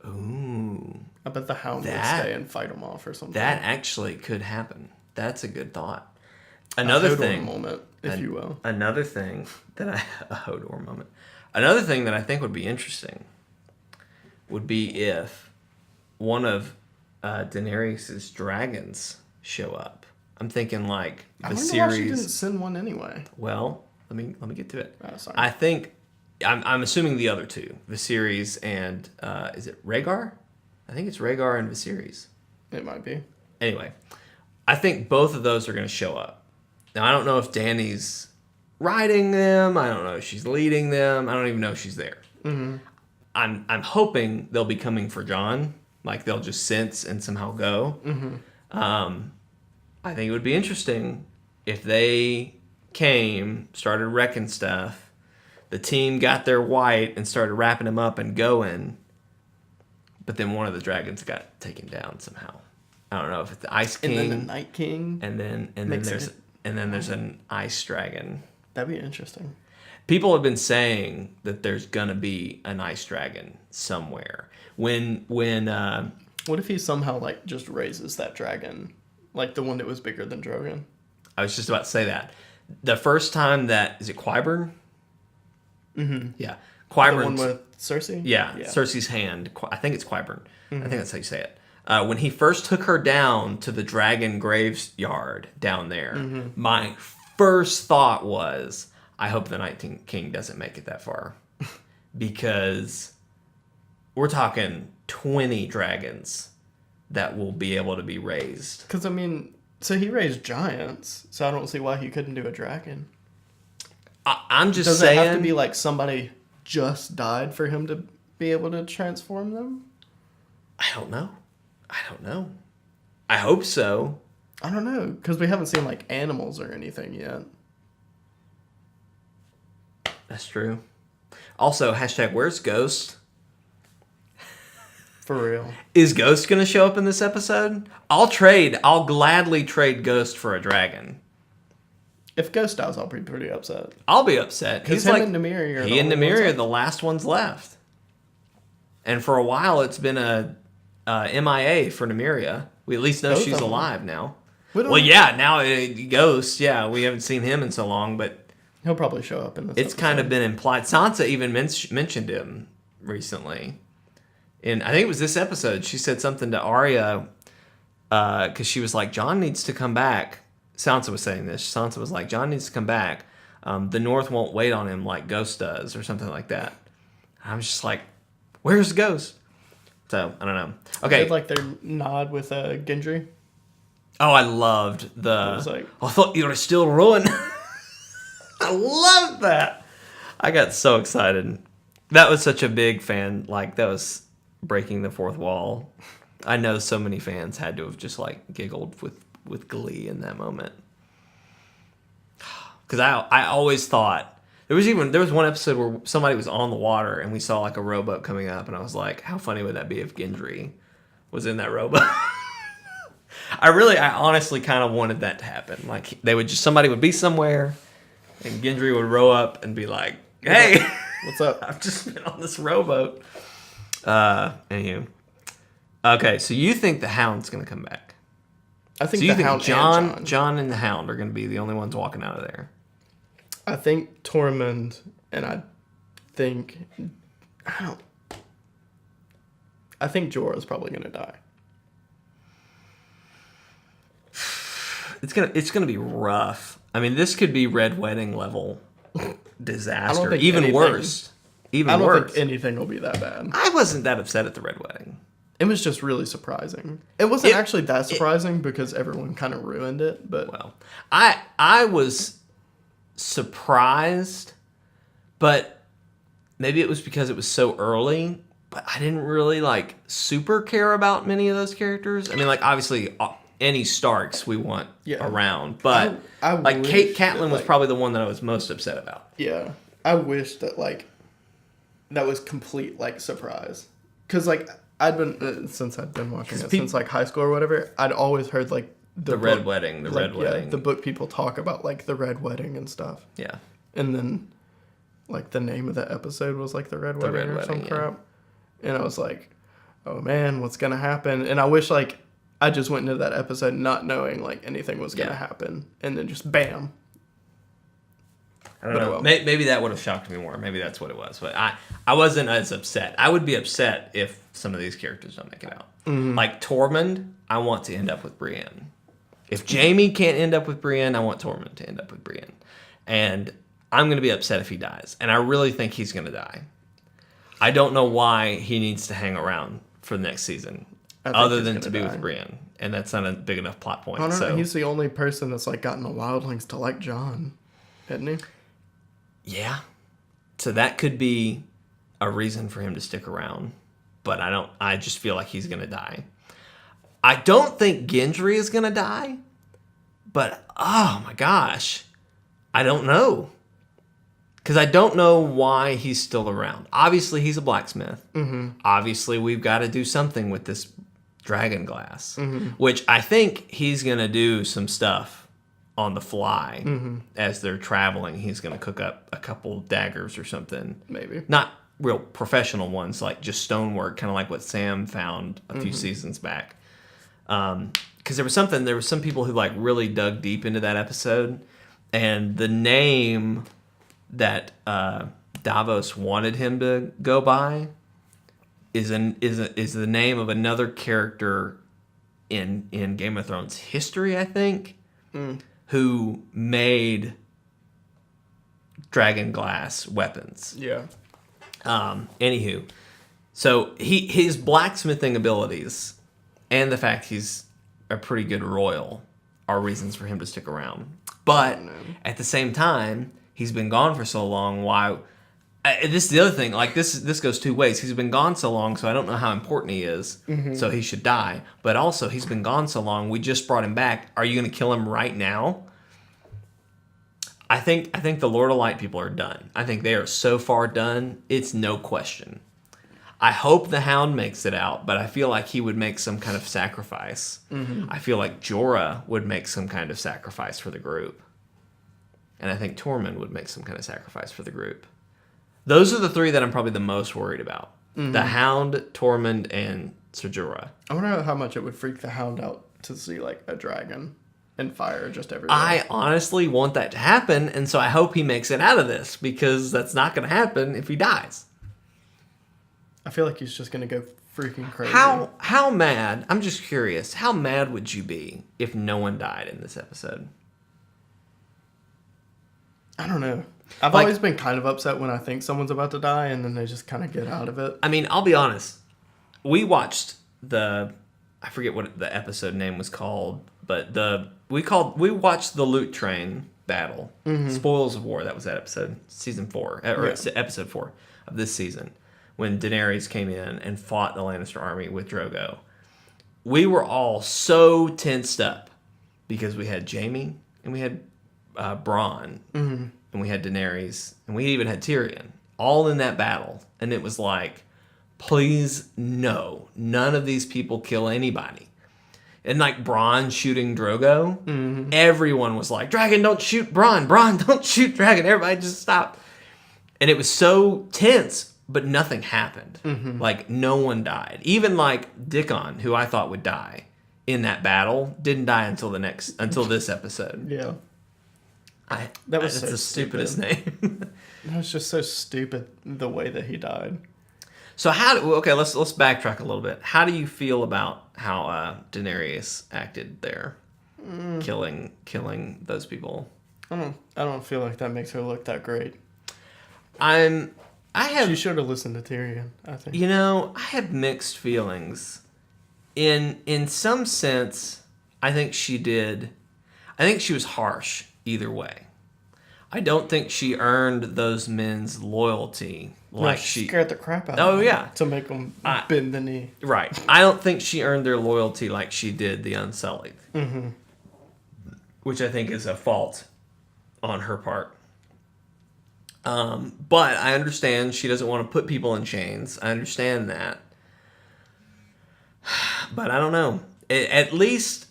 Ooh. I bet the Hound would stay and fight them off or something. That actually could happen. That's a good thought. Another thing. Moment, if you will. Another thing that a Hodor moment. Another thing that I think would be interesting would be if one of Daenerys' dragons show up. I'm thinking like I the wonder series. why she didn't send one anyway. Well, let me get to it. Oh, sorry. I think I'm assuming the other two, Viserys and is it Rhaegar? I think it's Rhaegar and Viserys. It might be. Anyway, I think both of those are going to show up. Now I don't know if Dany's riding them. I don't know if she's leading them. I don't even know if she's there. Mm-hmm. I'm hoping they'll be coming for Jon. Like they'll just sense and somehow go. Mm-hmm. I think it would be interesting if they came, started wrecking stuff, the team got their white and started wrapping him up and going, but then one of the dragons got taken down somehow. I don't know if it's the Ice King, and then the Night King, and then there's an Ice Dragon. That'd be interesting. People have been saying that there's gonna be an Ice Dragon somewhere. When What if he somehow like just raises that dragon, like the one that was bigger than Drogon? I was just about to say that. The first time that is it Qyburn? Mm-hmm. Yeah, Qyburn. The one with Cersei. Yeah, Cersei's hand. I think it's Qyburn. I think that's how you say it. When he first took her down to the dragon graveyard down there, my first thought was, I hope the Night King doesn't make it that far, because we're talking 20 dragons that will be able to be raised. Because I mean, so he raised giants, so I don't see why he couldn't do a dragon. I'm just Does saying. Does it have to be like somebody just died for him to be able to transform them? I don't know. I hope so. I don't know, because we haven't seen like animals or anything yet. That's true. Also, hashtag where's Ghost? For real. Is Ghost going to show up in this episode? I'll gladly trade Ghost for a dragon. If Ghost dies, I'll be pretty upset. I'll be upset. Because him and Nymeria are he and Nymeria are the last ones left. And for a while, it's been a MIA for Nymeria. We at least know Both she's of them. alive now. Well, yeah, now Ghost. Yeah, we haven't seen him in so long, but he'll probably show up in this it's episode. kind of been implied. Sansa even mentioned him recently. And I think it was this episode. She said something to Arya because she was like, Jon needs to come back. Sansa was saying this. Sansa was like, Jon needs to come back. The North won't wait on him like Ghost does or something like that. I was just like, where's Ghost? So, I don't know. Okay. Did like their nod with Gendry. Oh, I loved I thought you were still ruined. I loved that. I got so excited. That was such a big fan. Like, that was breaking the fourth wall. I know so many fans had to have just like giggled with glee in that moment. Because I always thought there was one episode where somebody was on the water and we saw like a rowboat coming up, and I was like, how funny would that be if Gendry was in that rowboat? I honestly kind of wanted that to happen. Like somebody would be somewhere and Gendry would row up and be like, hey, what's up? I've just been on this rowboat. Anywho. Okay, so you think the Hound's going to come back? I think so you the think Hound Jon and the Hound are going to be the only ones walking out of there? I think Tormund and I think Jorah's probably going to die. It's gonna be rough. I mean, this could be Red Wedding level disaster. Even worse. I don't think anything will be that bad. I wasn't that upset at the Red Wedding. It was just really surprising. It wasn't actually that surprising because everyone kind of ruined it. But well, I was surprised, but maybe it was because it was so early. But I didn't really like super care about many of those characters. I mean, like obviously any Starks we want around, but I like Catelyn was probably the one that I was most upset about. Yeah, I wish that like that was complete like surprise, because like I'd been since I'd been watching it since like high school or whatever. I'd always heard like the Red Wedding, Red Wedding, the book people talk about like the Red Wedding and stuff. Yeah, and then like the name of the episode was like the Red Wedding or some crap, and I was like, oh man, what's gonna happen? And I wish like I just went into that episode not knowing like anything was gonna happen, and then just bam. I don't know. Maybe that would have shocked me more. Maybe that's what it was. But I wasn't as upset. I would be upset if some of these characters don't make it out. Mm-hmm. Like Tormund, I want to end up with Brienne. If Jaime can't end up with Brienne, I want Tormund to end up with Brienne. And I'm going to be upset if he dies. And I really think he's going to die. I don't know why he needs to hang around for the next season, other than to be with Brienne. And that's not a big enough plot point. I don't know. He's the only person that's like gotten the wildlings to like Jon, isn't he? Yeah. So that could be a reason for him to stick around. But I just feel like he's going to die. I don't think Gendry is going to die. But, oh my gosh. I don't know. Because I don't know why he's still around. Obviously, he's a blacksmith. Mm-hmm. Obviously, we've got to do something with this dragon glass. Mm-hmm. Which I think he's going to do some stuff on the fly. Mm-hmm. As they're traveling, he's going to cook up a couple daggers or something. Maybe. Not real professional ones, like just stonework, kind of like what Sam found a few seasons back. Because there was some people who like really dug deep into that episode. And the name that Davos wanted him to go by is the name of another character in Game of Thrones history, I think, who made dragon glass weapons. Yeah. Anywho, so his blacksmithing abilities and the fact he's a pretty good royal are reasons for him to stick around. But at the same time, he's been gone for so long. Why? This is the other thing. Like this goes two ways. He's been gone so long, so I don't know how important he is. Mm-hmm. So he should die. But also, he's been gone so long. We just brought him back. Are you going to kill him right now? I think the Lord of Light people are done. I think they are so far done. It's no question. I hope the Hound makes it out, but I feel like he would make some kind of sacrifice. Mm-hmm. I feel like Jorah would make some kind of sacrifice for the group. And I think Tormund would make some kind of sacrifice for the group. Those are the three that I'm probably the most worried about. Mm-hmm. The Hound, Tormund, and Ser Jorah. I wonder how much it would freak the Hound out to see like a dragon and fire just everywhere. I honestly want that to happen, and so I hope he makes it out of this, because that's not going to happen if he dies. I feel like he's just going to go freaking crazy. How mad, I'm just curious, how mad would you be if no one died in this episode? I don't know. I've always been kind of upset when I think someone's about to die and then they just kind of get out of it. I mean, I'll be honest. We watched I forget what the episode name was called, but we watched the Loot Train battle. Mm-hmm. Spoils of War, that was that episode. Season 4, or episode 4 of this season. When Daenerys came in and fought the Lannister army with Drogo. We were all so tensed up because we had Jaime and we had Bronn and we had Daenerys and we even had Tyrion all in that battle. And it was like, please, no, none of these people kill anybody. And like Bronn shooting Drogo, everyone was like, Dragon, don't shoot Bronn. Bronn, don't shoot Dragon. Everybody just stopped. And it was so tense. But nothing happened. Mm-hmm. Like, no one died. Even, like, Dickon, who I thought would die in that battle, didn't die until this episode. Yeah. That's the stupidest name. It was just so stupid, the way that he died. So, let's backtrack a little bit. How do you feel about how Daenerys acted there? Killing those people? I don't feel like that makes her look that great. She should have listened to Tyrion, I think. You know, I have mixed feelings. In some sense, I think she did. I think she was harsh either way. I don't think she earned those men's loyalty like she scared the crap out of them. Oh, yeah. To make them bend the knee. Right. I don't think she earned their loyalty like she did the Unsullied. Mm-hmm. Which I think is a fault on her part. But I understand she doesn't want to put people in chains. I understand that. But I don't know. At least,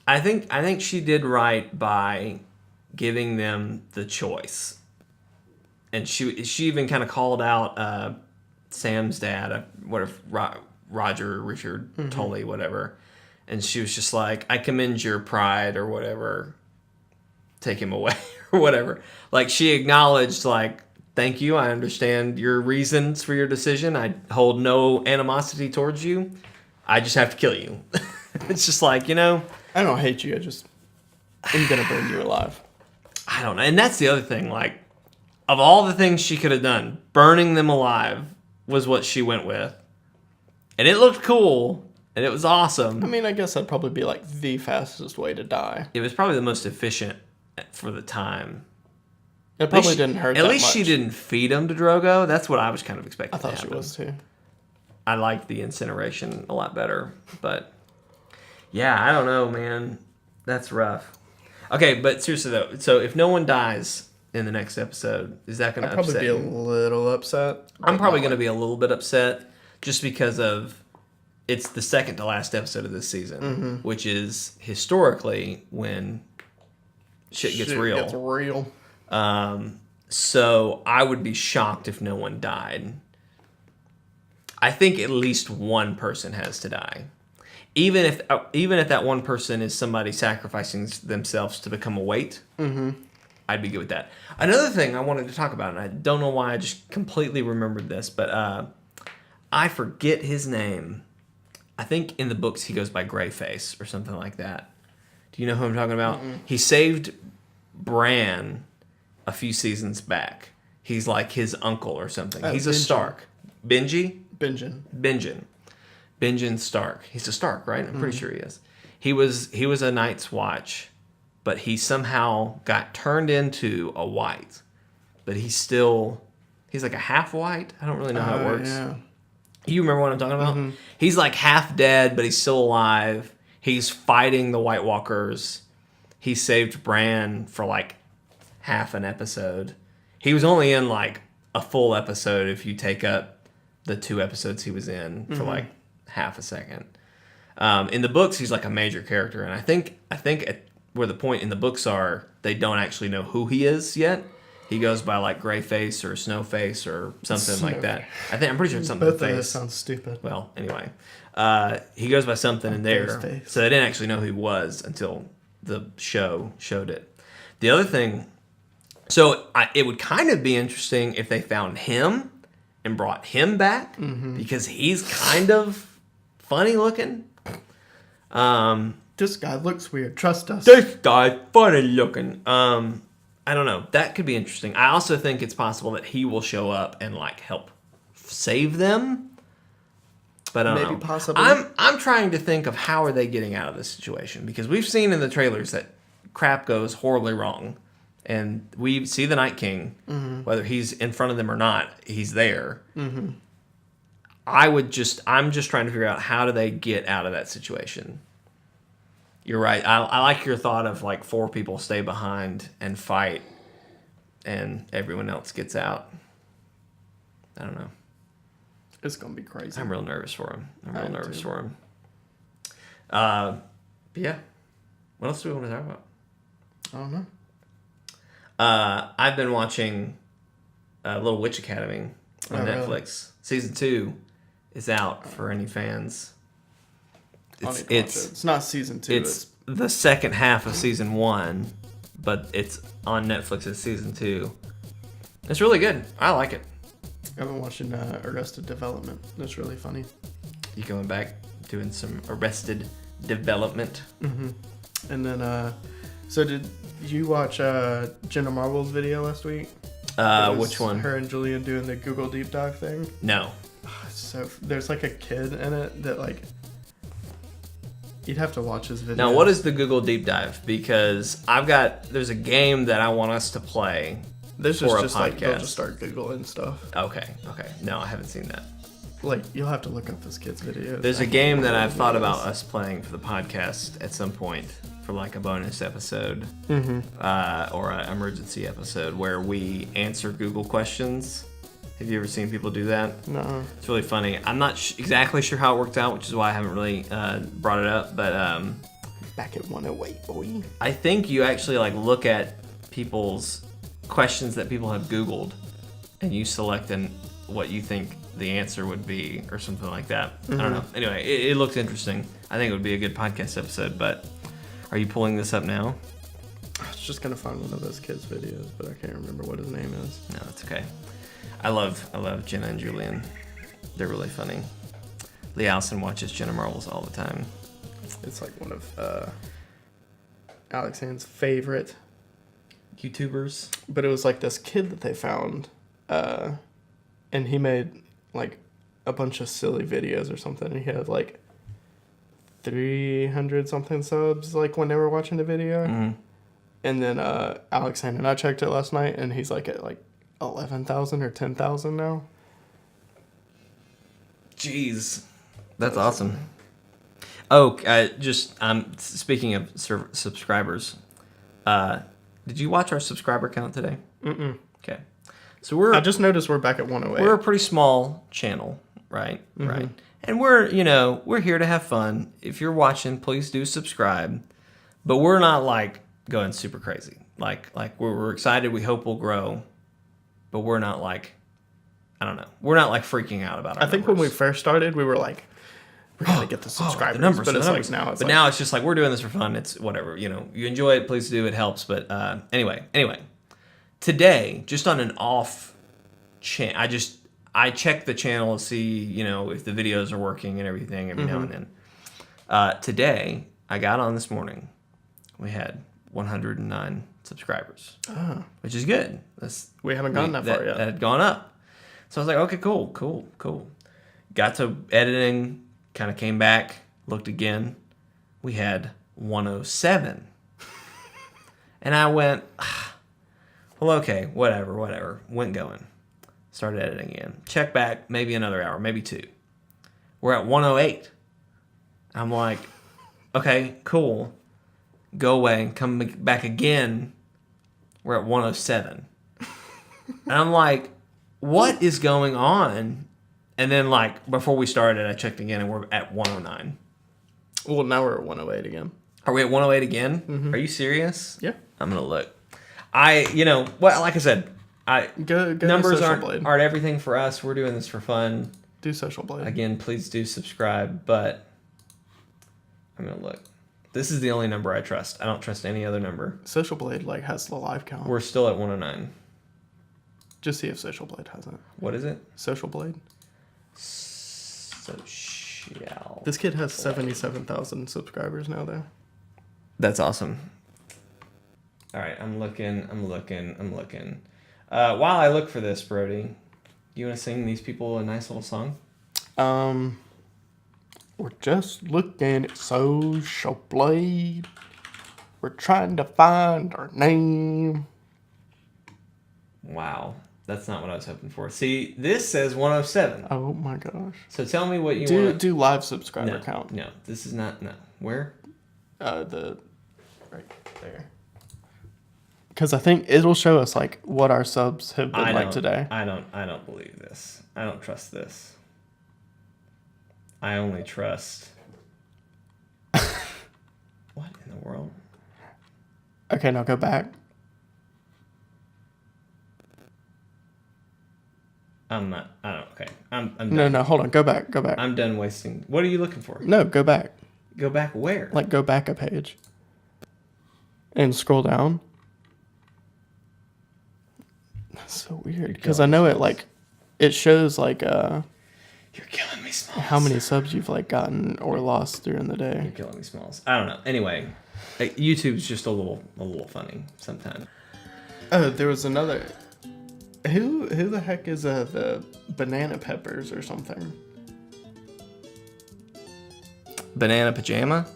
I think she did right by giving them the choice. And she even kind of called out Sam's dad, Richard Tully, whatever. And she was just like, I commend your pride or whatever. Take him away or whatever. Like, she acknowledged, like, thank you, I understand your reasons for your decision. I hold no animosity towards you. I just have to kill you. It's just like, you know. I don't hate you. I'm going to burn you alive. I don't know. And that's the other thing. Like, of all the things she could have done, burning them alive was what she went with. And it looked cool. And it was awesome. I mean, I guess that'd probably be like the fastest way to die. It was probably the most efficient for the time. It probably didn't hurt that much. At least she didn't feed him to Drogo. That's what I was kind of expecting. I thought she was too. I liked the incineration a lot better. But, yeah, I don't know, man. That's rough. Okay, but seriously, though. So if no one dies in the next episode, is that going to upset you? I'd probably be a little upset. I'm probably going to be a little bit upset just because of... It's the second to last episode of this season, which is historically when shit gets real. So I would be shocked if no one died. I think at least one person has to die. Even if that one person is somebody sacrificing themselves to become a weight, I'd be good with that. Another thing I wanted to talk about, and I don't know why I just completely remembered this, but I forget his name. I think in the books he goes by Greyface or something like that. Do you know who I'm talking about? He saved Bran a few seasons back. He's like his uncle or something. He's a Stark. Benji? Benjen Stark. He's a Stark, right? I'm pretty sure he is. He was a Night's Watch, but he somehow got turned into a white. But he's like a half white. I don't really know how it works. Yeah. You remember what I'm talking about? He's like half dead, but he's still alive. He's fighting the White Walkers. He saved Bran for like half an episode. He was only in like a full episode if you take up the 2 episodes he was in for like half a second. In the books, he's like a major character, and I think at where the point in the books are, they don't actually know who he is yet. He goes by like Greyface or Snowface or something like that. I'm pretty sure it's something. Both of those sounds stupid. Well, anyway, he goes by something in there, so they didn't actually know who he was until the show showed it. The other thing, it would kind of be interesting if they found him and brought him back because he's kind of funny looking. This guy looks weird. Trust us. This guy funny looking. I don't know. That could be interesting. I also think it's possible that he will show up and like help save them. But I don't know. Maybe possibly. I'm trying to think of how are they getting out of this situation, because we've seen in the trailers that crap goes horribly wrong, and we see the Night King, whether he's in front of them or not, he's there. I'm just trying to figure out how do they get out of that situation. You're right. I like your thought of like 4 people stay behind and fight and everyone else gets out. I don't know. It's going to be crazy. I'm real nervous for him. But yeah. What else do we want to talk about? I don't know. I've been watching Little Witch Academy on Netflix. Really? Season 2 is out for any fans. It's not season 2. It's the second half of season 1, but it's on Netflix as season 2. It's really good. I like it. I've been watching Arrested Development. That's really funny. You going back doing some Arrested Development? And then, so did you watch Jenna Marbles' video last week? Which one? Her and Julian doing the Google Deep Dive thing. No. So there's like a kid in it that like. You'd have to watch his video. Now, what is the Google Deep Dive? Because there's a game that I want us to play for a podcast. Like, they'll just start Googling stuff. Okay. No, I haven't seen that. Like, you'll have to look up this kid's video. There's a game that I've thought about us playing for the podcast at some point for like a bonus episode or an emergency episode where we answer Google questions. Have you ever seen people do that? No. It's really funny. I'm not exactly sure how it worked out, which is why I haven't really brought it up. But back at 108, boy. I think you actually like look at people's questions that people have Googled, and you select what you think the answer would be, or something like that. I don't know. Anyway, it looked interesting. I think it would be a good podcast episode. But are you pulling this up now? It's just gonna find one of those kids' videos, but I can't remember what his name is. No, it's okay. I love Jenna and Julian. They're really funny. Lee Allison watches Jenna Marbles all the time. It's like one of Alex Ann's favorite YouTubers. But it was like this kid that they found, and he made like a bunch of silly videos or something. And he had like 300 something subs like when they were watching the video. Mm-hmm. And then Alex and I checked it last night, and he's like at like 11,000 or 10,000 now. Jeez, that's awesome. Oh, speaking of subscribers, did you watch our subscriber count today? Mm-mm. Okay, so I just noticed we're back at 108. We're a pretty small channel, right? Mm-hmm. Right, and we're here to have fun. If you're watching, please do subscribe. But we're not like going super crazy. Like we're excited. We hope we'll grow, but we're not like, I don't know. We're not like freaking out about our numbers. When we first started, we were like, we're going to get the subscribers. The numbers, but the it's numbers. Like now it's but now it's just like, we're doing this for fun. It's whatever, you enjoy it. Please do. It helps. But anyway, today, just on an off channel, I check the channel to see, if the videos are working and everything every now and then. Today, I got on this morning. We had 109 subscribers, which is good. We haven't gone that far yet. That had gone up. So I was like, okay, cool. Got to editing, kind of came back, looked again. We had 107. And I went, well, okay, whatever. Went going. Started editing again. Check back, maybe another hour, maybe 2. We're at 108. I'm like, okay, cool. Go away and come back again. We're at 107. And I'm like, what is going on? And then, like, before we started, I checked again, and we're at 109. Well, now we're at 108 again. Are we at 108 again? Mm-hmm. Are you serious? Yeah. I'm going to look. Like I said, go numbers aren't everything for us. We're doing this for fun. Do Social Blade. Again, please do subscribe, but I'm going to look. This is the only number I trust. I don't trust any other number. Social Blade, has the live count. We're still at 109. Just see if Social Blade has it. What is it? Social Blade. Social. This kid has 77,000 subscribers now, though. That's awesome. All right, I'm looking. While I look for this, Brodie, you want to sing these people a nice little song? We're just looking at Social Blade. We're trying to find our name. Wow. That's not what I was hoping for. See, this says 107. Oh my gosh. So tell me what you want. Do live subscriber count. No, this is not. No. Where? Right there. Because I think it'll show us what our subs have been today. I don't believe this. I don't trust this. I only trust. What in the world? Okay, now go back. Okay. I'm done. No, hold on. Go back. I'm done wasting. What are you looking for? No, go back. Go back where? Go back a page. And scroll down. That's so weird. Because I know it shows You're killing me, Smalls. How many subs you've gotten or lost during the day. You're killing me, Smalls. I don't know. Anyway, YouTube's just a little funny sometimes. Oh, there was another. Who the heck is the Banana Peppers or something? Banana Pajama?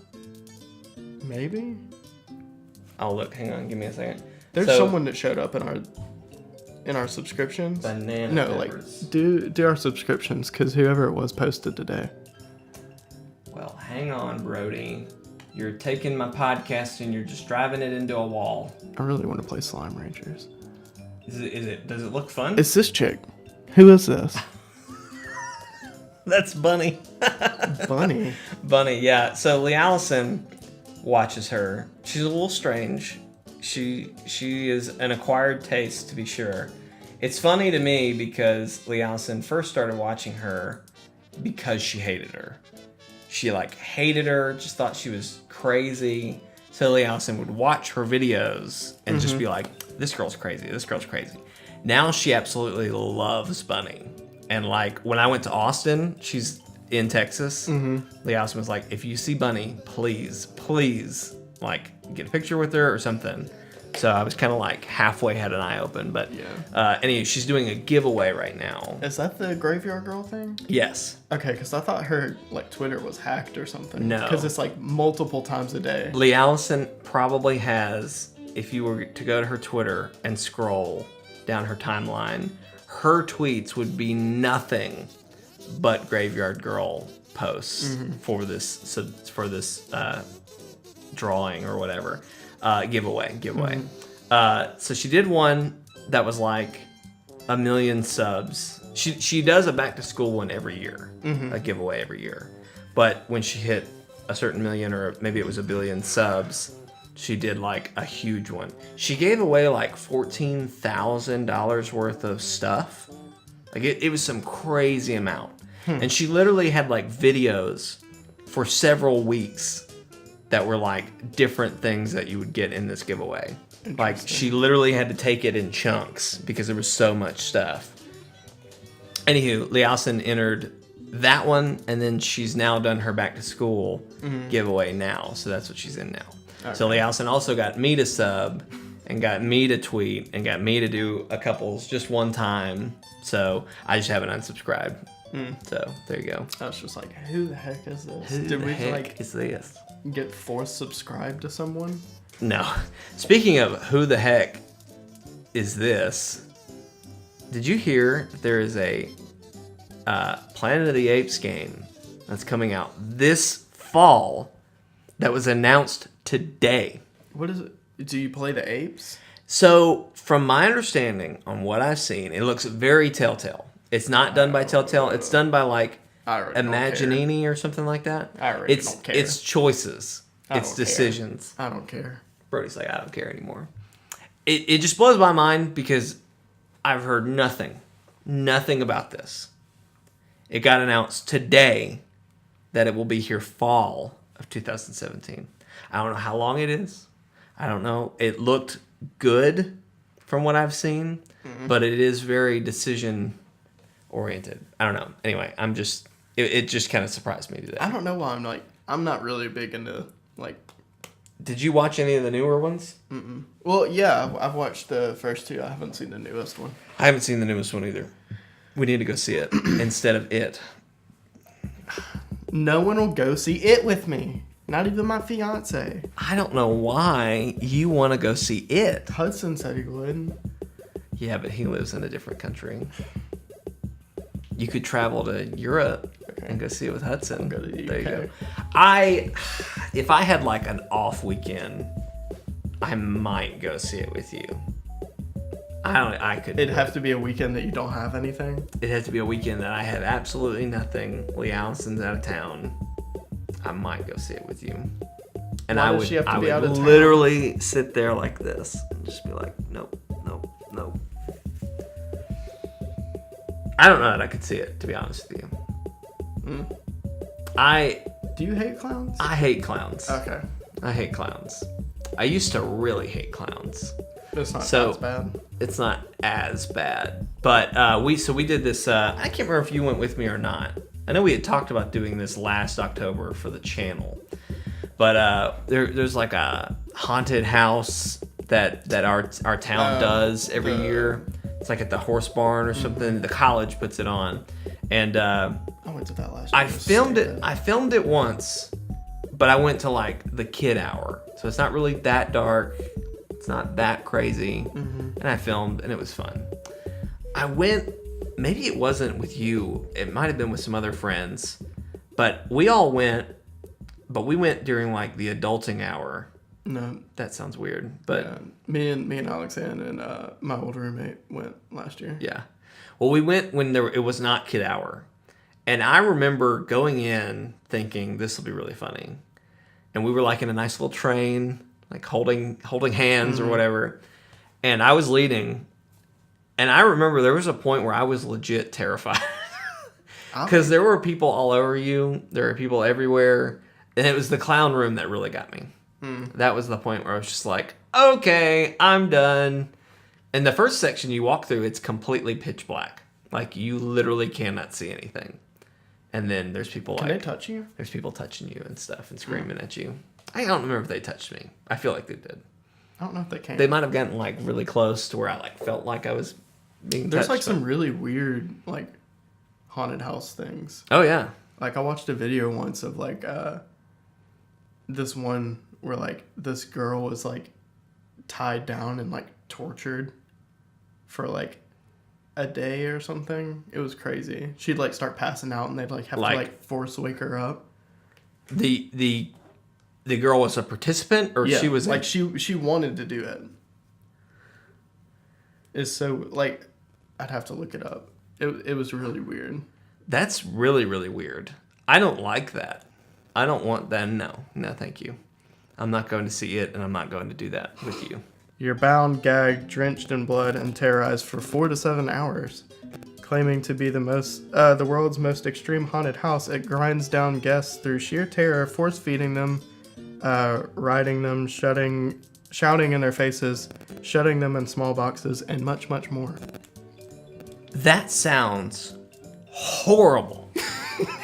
Maybe. Oh, look. Hang on. Give me a second. There's someone that showed up in our subscriptions. Banana Peppers. Do our subscriptions, because whoever it was posted today. Well, hang on, Brodie. You're taking my podcast and you're just driving it into a wall. I really want to play Slime Rangers. Does it look fun? It's this chick. Who is this? That's Bunny. Bunny, yeah. So Lee Allison watches her. She's a little strange. She is an acquired taste, to be sure. It's funny to me because Lee Allison first started watching her because she hated her. She hated her, just thought she was crazy. So Lee Allison would watch her videos and just be like, this girl's crazy. This girl's crazy. Now she absolutely loves Bunny. And like when I went to Austin, she's in Texas. Lee Allison was like, if you see Bunny, please, like get a picture with her or something. So I was kind of like halfway had an eye open. But anyway, she's doing a giveaway right now. Is that the Graveyard Girl thing? Yes. Okay, because I thought her like Twitter was hacked or something. No. Because it's like multiple times a day. Lee Allison probably has, if you were to go to her Twitter and scroll down her timeline, her tweets would be nothing but Graveyard Girl posts for this drawing or whatever. Giveaway. So she did one that was like 1 million subs. She does a back to school one every year, a giveaway every year. But when she hit a certain million, or maybe it was 1 billion subs, she did like a huge one. She gave away like $14,000 worth of stuff. Like it was some crazy amount. And she literally had like videos for several weeks that were like different things that you would get in this giveaway. Like she literally had to take it in chunks because there was so much stuff. Anywho, Lee Allison entered that one, and then she's now done her back to school giveaway now. So that's what she's in now. Okay. So Lee Allison also got me to sub and got me to tweet and got me to do a couples just one time. So I just haven't unsubscribed. So there you go. I was just like, who the heck is this? Did we like is this? Get forced subscribed to someone? No. Speaking of who the heck is this, did you hear that there is a Planet of the Apes game that's coming out this fall that was announced today? What is it? Do you play the apes? So, from my understanding on what I've seen, it looks very Telltale. It's not done by Telltale. It's done by like Imaginini or something like that. I already don't care. It's choices. It's decisions. I don't care. Brodie's like, I don't care anymore. It just blows my mind because I've heard nothing about this. It got announced today that it will be here fall of 2017. I don't know how long it is. I don't know. It looked good from what I've seen, but it is very decision oriented. I don't know. Anyway, it just kind of surprised me today. I don't know why I'm not really big into like. Did you watch any of the newer ones? Well, yeah, I've watched the first two. I haven't seen the newest one. I haven't seen the newest one either. We need to go see it instead of it. No one will go see it with me. Not even my fiance. I don't know why you want to go see it. Hudson said he would. Yeah, but he lives in a different country. You could travel to Europe and go see it with Hudson. I'll go to the UK. There you go. If I had like an off weekend, I might go see it with you. I could. It'd have to be a weekend that you don't have anything. It'd have to be a weekend that I have absolutely nothing. Lee Allison's out of town. I might go see it with you. And I would literally sit there like this and just be like, nope. I don't know that I could see it, to be honest with you. Do you hate clowns? I hate clowns. Okay. I hate clowns. I used to really hate clowns. It's not as bad. It's not as bad. But we did this, I can't remember if you went with me or not. I know we had talked about doing this last October for the channel. But there's like a haunted house that our town does every year. It's like at the horse barn or something. The college puts it on. And I went to that last year. I filmed it once, but I went to like the kid hour. So it's not really that dark. It's not that crazy. And I filmed and it was fun. I went, maybe it wasn't with you. It might have been with some other friends. But we all went, but we went during like the adulting hour. No. That sounds weird, but yeah, me and Alexander and my old roommate went last year. Yeah. Well, we went when it was not kid hour. And I remember going in thinking this will be really funny. And we were like in a nice little train, like holding hands or whatever. And I was leading. And I remember there was a point where I was legit terrified. Because there were people all over you. There were people everywhere. And it was the clown room that really got me. That was the point where I was just like, okay, I'm done. And the first section you walk through, it's completely pitch black. Like, you literally cannot see anything. And then there's people Can they touch you? There's people touching you and stuff and screaming at you. I don't remember if they touched me. I feel like they did. I don't know if they can. They might have gotten, like, really close to where I, like, felt like I was being There's, touched. like, some really weird, like, haunted house things. Oh, yeah. Like, I watched a video once of, like, this one where, like, this girl was, like, tied down and, like, tortured for, like, a day or something. It was crazy. She'd, like, start passing out and they'd, like, have to, like, force wake her up. The girl was a participant, or she was... like, she wanted to do it. It's so, like, I'd have to look it up. It was really weird. That's really, really weird. I don't like that. I don't want that. No, thank you. I'm not going to see it, and I'm not going to do that with you. You're bound, gagged, drenched in blood, and terrorized for 4 to 7 hours. Claiming to be the world's most extreme haunted house, it grinds down guests through sheer terror, force-feeding them, riding them, shouting in their faces, shutting them in small boxes, and much, much more. That sounds horrible.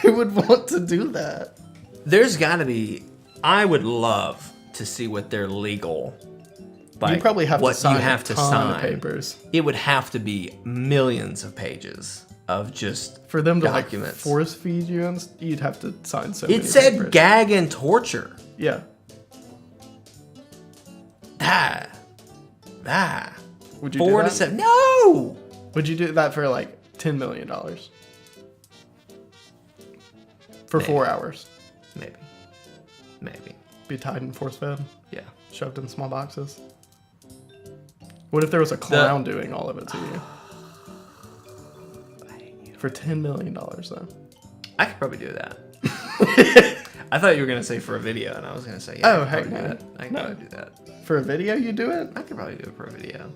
Who would want to do that? There's got to be... I would love to see what their legal... Like, you probably have to sign a ton of papers. It would have to be millions of pages of just for them to documents. Like force feed you, and you'd have to sign so many papers. It said gag and torture. Yeah. Would you 4 do to that? 7? No. Would you do that for like $10 million? For Maybe. 4 hours? Maybe. Be tied and force fed? Yeah. Shoved in small boxes? What if there was a clown doing all of it to you? For $10 million, though. I could probably do that. I thought you were going to say for a video, and I was going to say, yeah, heck no. I could probably do that. For a video, you do it? I could probably do it for a video.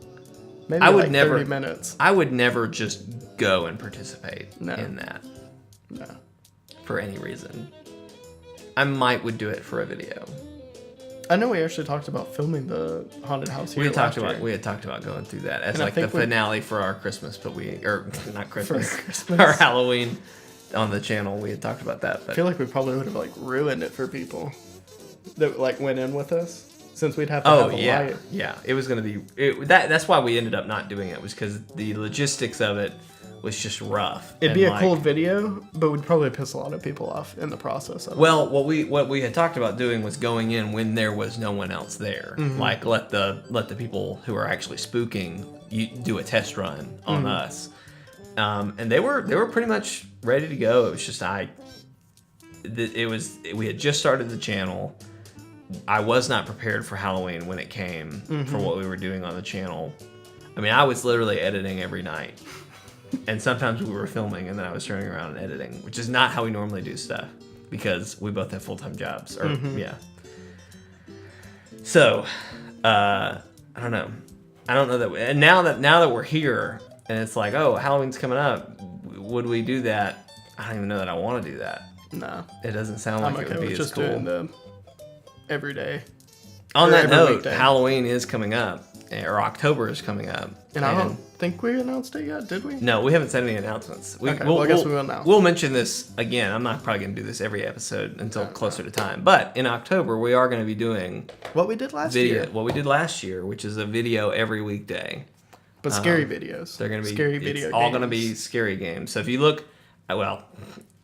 Maybe I would never, 30 minutes. I would never just go and participate in that. No. For any reason. I would do it for a video. I know we actually talked about filming the haunted house here. We had talked about going through that as like the finale for our Christmas, but not Christmas, our Halloween on the channel. We had talked about that. But I feel like we probably would have like ruined it for people that like went in with us, since we'd have to have a light. Yeah, it was gonna be that's why we ended up not doing it, was because the logistics of it was just rough. It'd be a cool video, but we'd probably piss a lot of people off in the process of it. Well, what we had talked about doing was going in when there was no one else there. Mm-hmm. Like let the people who are actually spooking do a test run on us. And they were pretty much ready to go. It was just we had just started the channel. I was not prepared for Halloween when it came for what we were doing on the channel. I mean, I was literally editing every night. And sometimes we were filming and then I was turning around and editing, which is not how we normally do stuff because we both have full-time jobs. So, I don't know. I don't know that. And now that we're here and it's like, oh, Halloween's coming up, would we do that? I don't even know that I want to do that. No. It doesn't sound like it would be as cool. Doing the every day. On that note, weekday. Halloween is coming up, or October is coming up. And I don't think we announced it yet, did we? No, we haven't said any announcements. I guess we will now. We'll mention this again. I'm not probably going to do this every episode until closer to time. But in October, we are going to be doing what we did last year. What we did last year, which is a video every weekday. But scary videos. They're going to be scary video games. All going to be scary games. So if you look, well,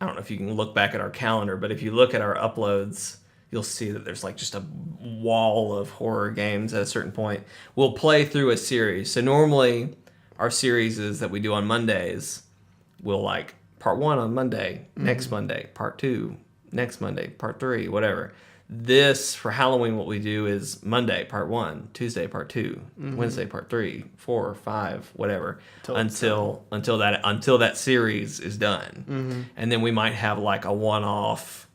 I don't know if you can look back at our calendar, but if you look at our uploads, you'll see that there's like just a wall of horror games at a certain point. We'll play through a series. So normally our series is that we do on Mondays. We'll like part 1 on Monday, next Monday, part 2, next Monday, part 3, whatever. This, for Halloween, what we do is Monday, part 1, Tuesday, part 2, Wednesday, part 3, 4, 5, whatever, until that series is done. And then we might have like a one-off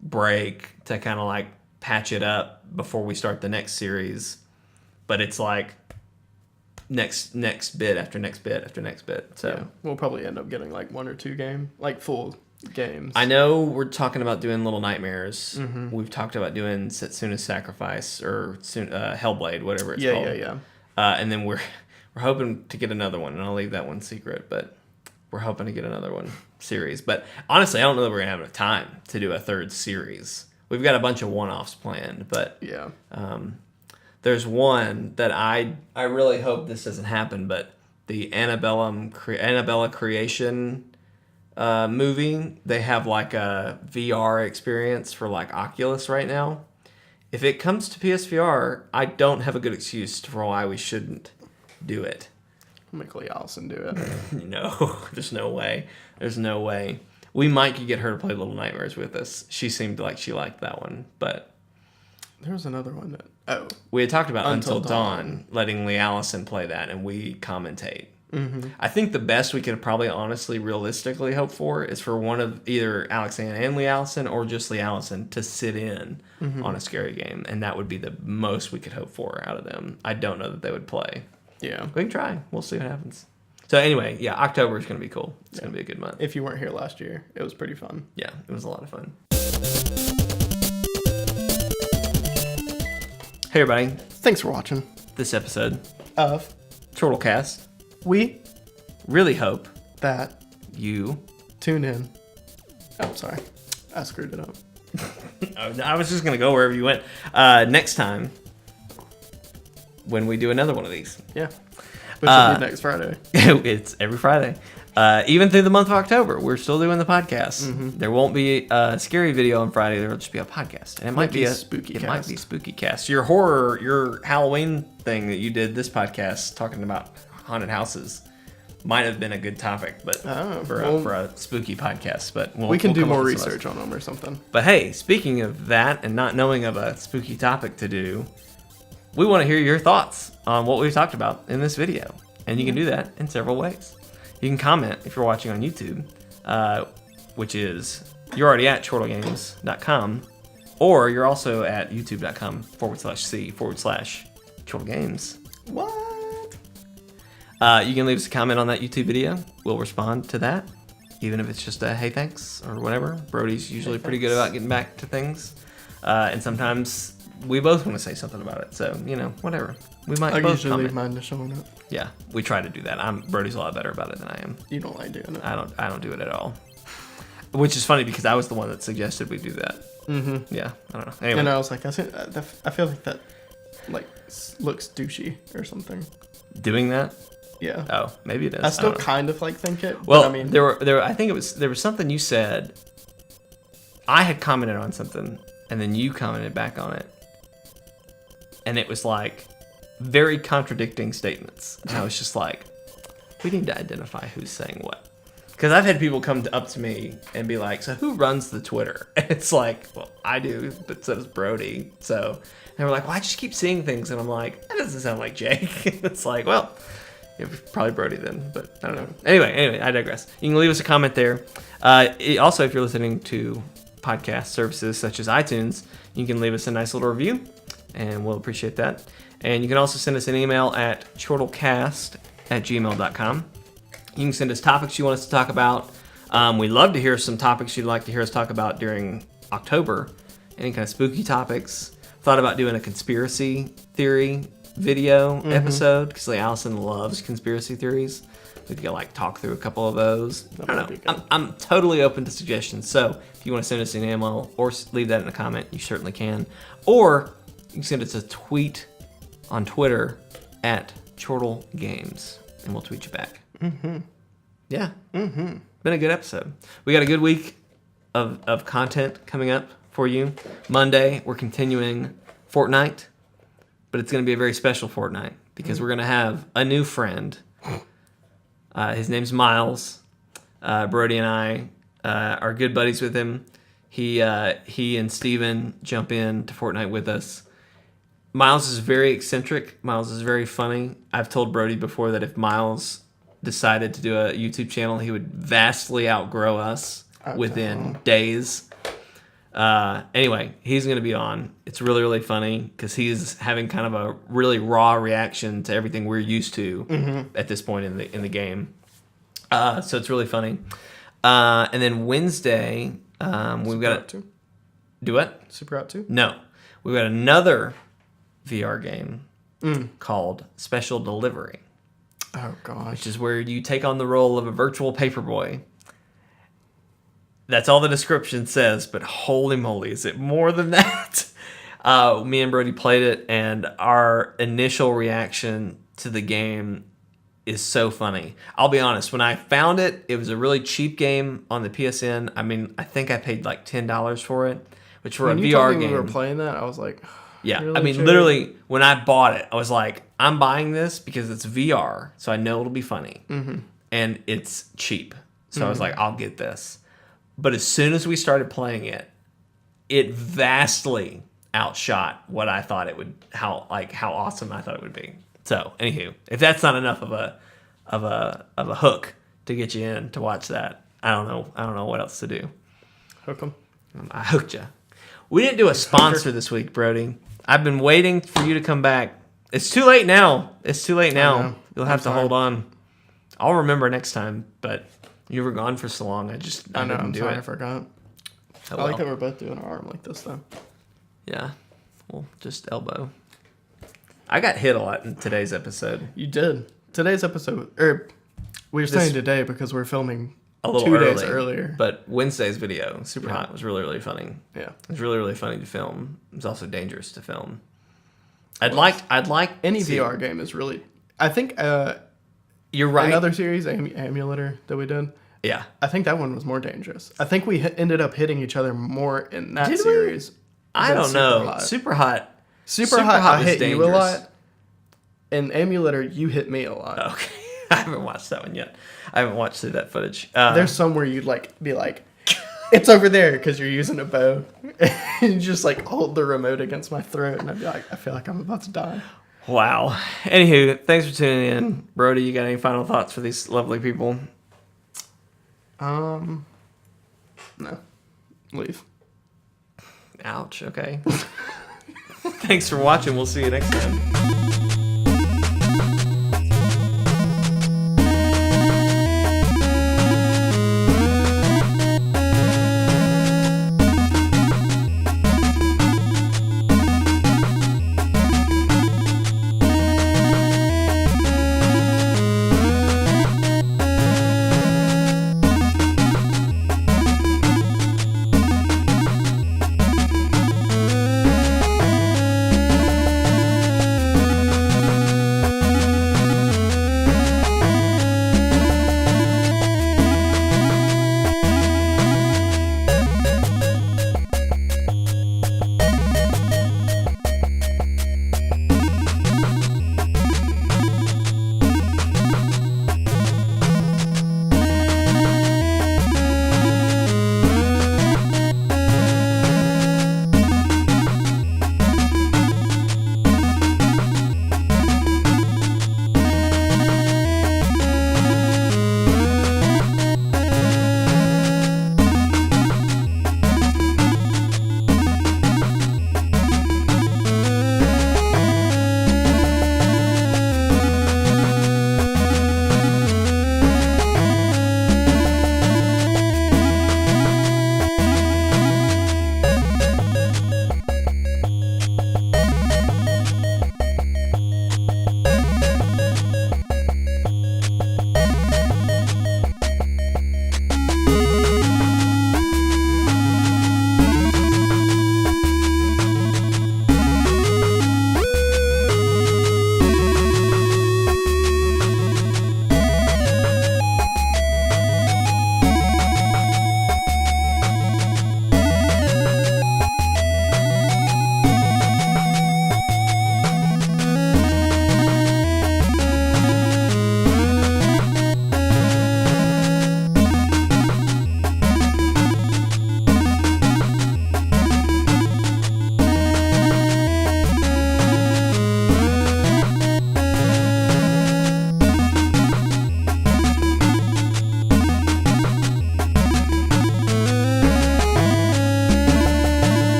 break to kind of like patch it up before we start the next series. But it's like next bit after next bit after next bit. So yeah, we'll probably end up getting like 1 or 2 game, like full games. I know we're talking about doing Little Nightmares. Mm-hmm. We've talked about doing Setsuna's Sacrifice or Hellblade, whatever it's called. Yeah. And then we're hoping to get another one, and I'll leave that one secret, but we're hoping to get another one series. But honestly, I don't know that we're going to have enough time to do a third series. We've got a bunch of one-offs planned, but yeah. There's one that I really hope this doesn't happen, but the Annabella Creation movie, they have like a VR experience for like Oculus right now. If it comes to PSVR, I don't have a good excuse for why we shouldn't do it. Make Lee Allison do it. No, there's no way. There's no way. We might could get her to play Little Nightmares with us. She seemed like she liked that one, but there was another one that we had talked about Until Dawn, letting Lee Allison play that, and we commentate. Mm-hmm. I think the best we could probably honestly, realistically hope for is for one of either Alexanne and Lee Allison or just Lee Allison to sit in on a scary game, and that would be the most we could hope for out of them. I don't know that they would play. Yeah. We can try. We'll see what happens. So anyway, yeah, October is going to be cool. It's going to be a good month. If you weren't here last year, it was pretty fun. Yeah, it was a lot of fun. Hey everybody. Thanks for watching This episode of ChortleCast. We Really hope that you tune in. Oh, sorry. I screwed it up. I was just going to go wherever you went. Next time when we do another one of these. Yeah. Which will be next Friday. It's every Friday. Even through the month of October, we're still doing the podcast. Mm-hmm. There won't be a scary video on Friday. There will just be a podcast, and it might be a spooky. It might be spooky cast. Your horror, your Halloween thing that you did this podcast talking about haunted houses might have been a good topic, but for a spooky podcast. But we can do more research on them or something. But hey, speaking of that, and not knowing of a spooky topic to do, we want to hear your thoughts on what we've talked about in this video, and you can do that in several ways. You can comment if you're watching on YouTube, which is you're already at ChortleGames.com, or you're also at YouTube.com/C/ChortleGames. What? You can leave us a comment on that YouTube video. We'll respond to that, even if it's just a hey thanks or whatever. Brodie's usually pretty good about getting back to things, and sometimes we both want to say something about it. So whatever. We might both usually comment. leave mine to showing up. Yeah, we try to do that. Brodie's a lot better about it than I am. You don't like doing it. I don't do it at all. Which is funny because I was the one that suggested we do that. Mm-hmm. Yeah, I don't know. Anyway. And I was like, I feel like that looks douchey or something. Doing that? Yeah. Oh, maybe it is. I still kind of think it. Well, but I mean, I think there was something you said. I had commented on something, and then you commented back on it, and it was like very contradicting statements. And I was just like, we need to identify who's saying what. Because I've had people come up to me and be like, so who runs the Twitter? And it's like, well, I do, but so does Brodie. So they were like, well, I just keep seeing things. And I'm like, that doesn't sound like Jake. It's like, well, it was probably Brodie then, but I don't know. Anyway, I digress. You can leave us a comment there. Also, if you're listening to podcast services such as iTunes, you can leave us a nice little review, and we'll appreciate that. And you can also send us an email at ChortleCast@gmail.com. You can send us topics you want us to talk about. We'd love to hear some topics you'd like to hear us talk about during October. Any kind of spooky topics. Thought about doing a conspiracy theory video episode, because Allison loves conspiracy theories. We could talk through a couple of those. I don't know. I'm totally open to suggestions. So if you want to send us an email or leave that in a comment, you certainly can. Or you can send us a tweet on Twitter at ChortleGames, and we'll tweet you back. Mm-hmm. Yeah. Mm-hmm. Been a good episode. We got a good week of content coming up for you. Monday, we're continuing Fortnite, but it's going to be a very special Fortnite because we're going to have a new friend. His name's Miles. Brodie and I are good buddies with him. He and Steven jump in to Fortnite with us. Miles is very eccentric. Miles is very funny. I've told Brodie before that if Miles decided to do a YouTube channel, he would vastly outgrow us within days. Anyway, he's going to be on. It's really, really funny because he's having kind of a really raw reaction to everything we're used to at this point in the game. So it's really funny. And then Wednesday, we've got to do what? Super Hot 2? No, we've got another VR game called Special Delivery. Oh gosh. Which is where you take on the role of a virtual paperboy. That's all the description says, but holy moly, is it more than that? Me and Brodie played it, and our initial reaction to the game is so funny. I'll be honest, when I found it, it was a really cheap game on the PSN. I mean, I think I paid like $10 for it, which for when a you VR told me game. we were playing that, I was like, yeah, really I mean, cheap? literally, when I bought it, I was like, I'm buying this because it's VR, so I know it'll be funny. Mm-hmm. And it's cheap. So I was like, I'll get this. But as soon as we started playing it, it vastly outshot what I thought it would, how awesome I thought it would be. So, anywho, if that's not enough of a hook to get you in to watch that, I don't know what else to do. Hook 'em. I hooked you. We didn't do a sponsor this week, Brodie. I've been waiting for you to come back. It's too late now. You'll have to hold on. I'll remember next time, but you were gone for so long. I know. I'm sorry, I forgot. Oh, I like that we're both doing our arm like this, though. Yeah. Well, just elbow. I got hit a lot in today's episode. You did. Today's episode, we're saying today because we're filming a little 2 days earlier. But Wednesday's video, Super Hot, was really, really funny. Yeah. It was really, really funny to film. It was also dangerous to film. I'd like any VR game is really. I think you're right. Another series, Amulator, that we did. Yeah. I think that one was more dangerous. I think we ended up hitting each other more in that Did we? series. I don't know. Super Hot. Super Hot I was hit dangerous. you a lot. In Amulator, you hit me a lot. Okay. I haven't watched that one yet. I haven't watched through that footage. There's some where you'd be like, it's over there because you're using a bow. And you just hold the remote against my throat, and I'd be like, I feel like I'm about to die. Wow. Anywho, thanks for tuning in. Brodie, you got any final thoughts for these lovely people? No. Leave. Ouch. Okay. Thanks for watching. We'll see you next time.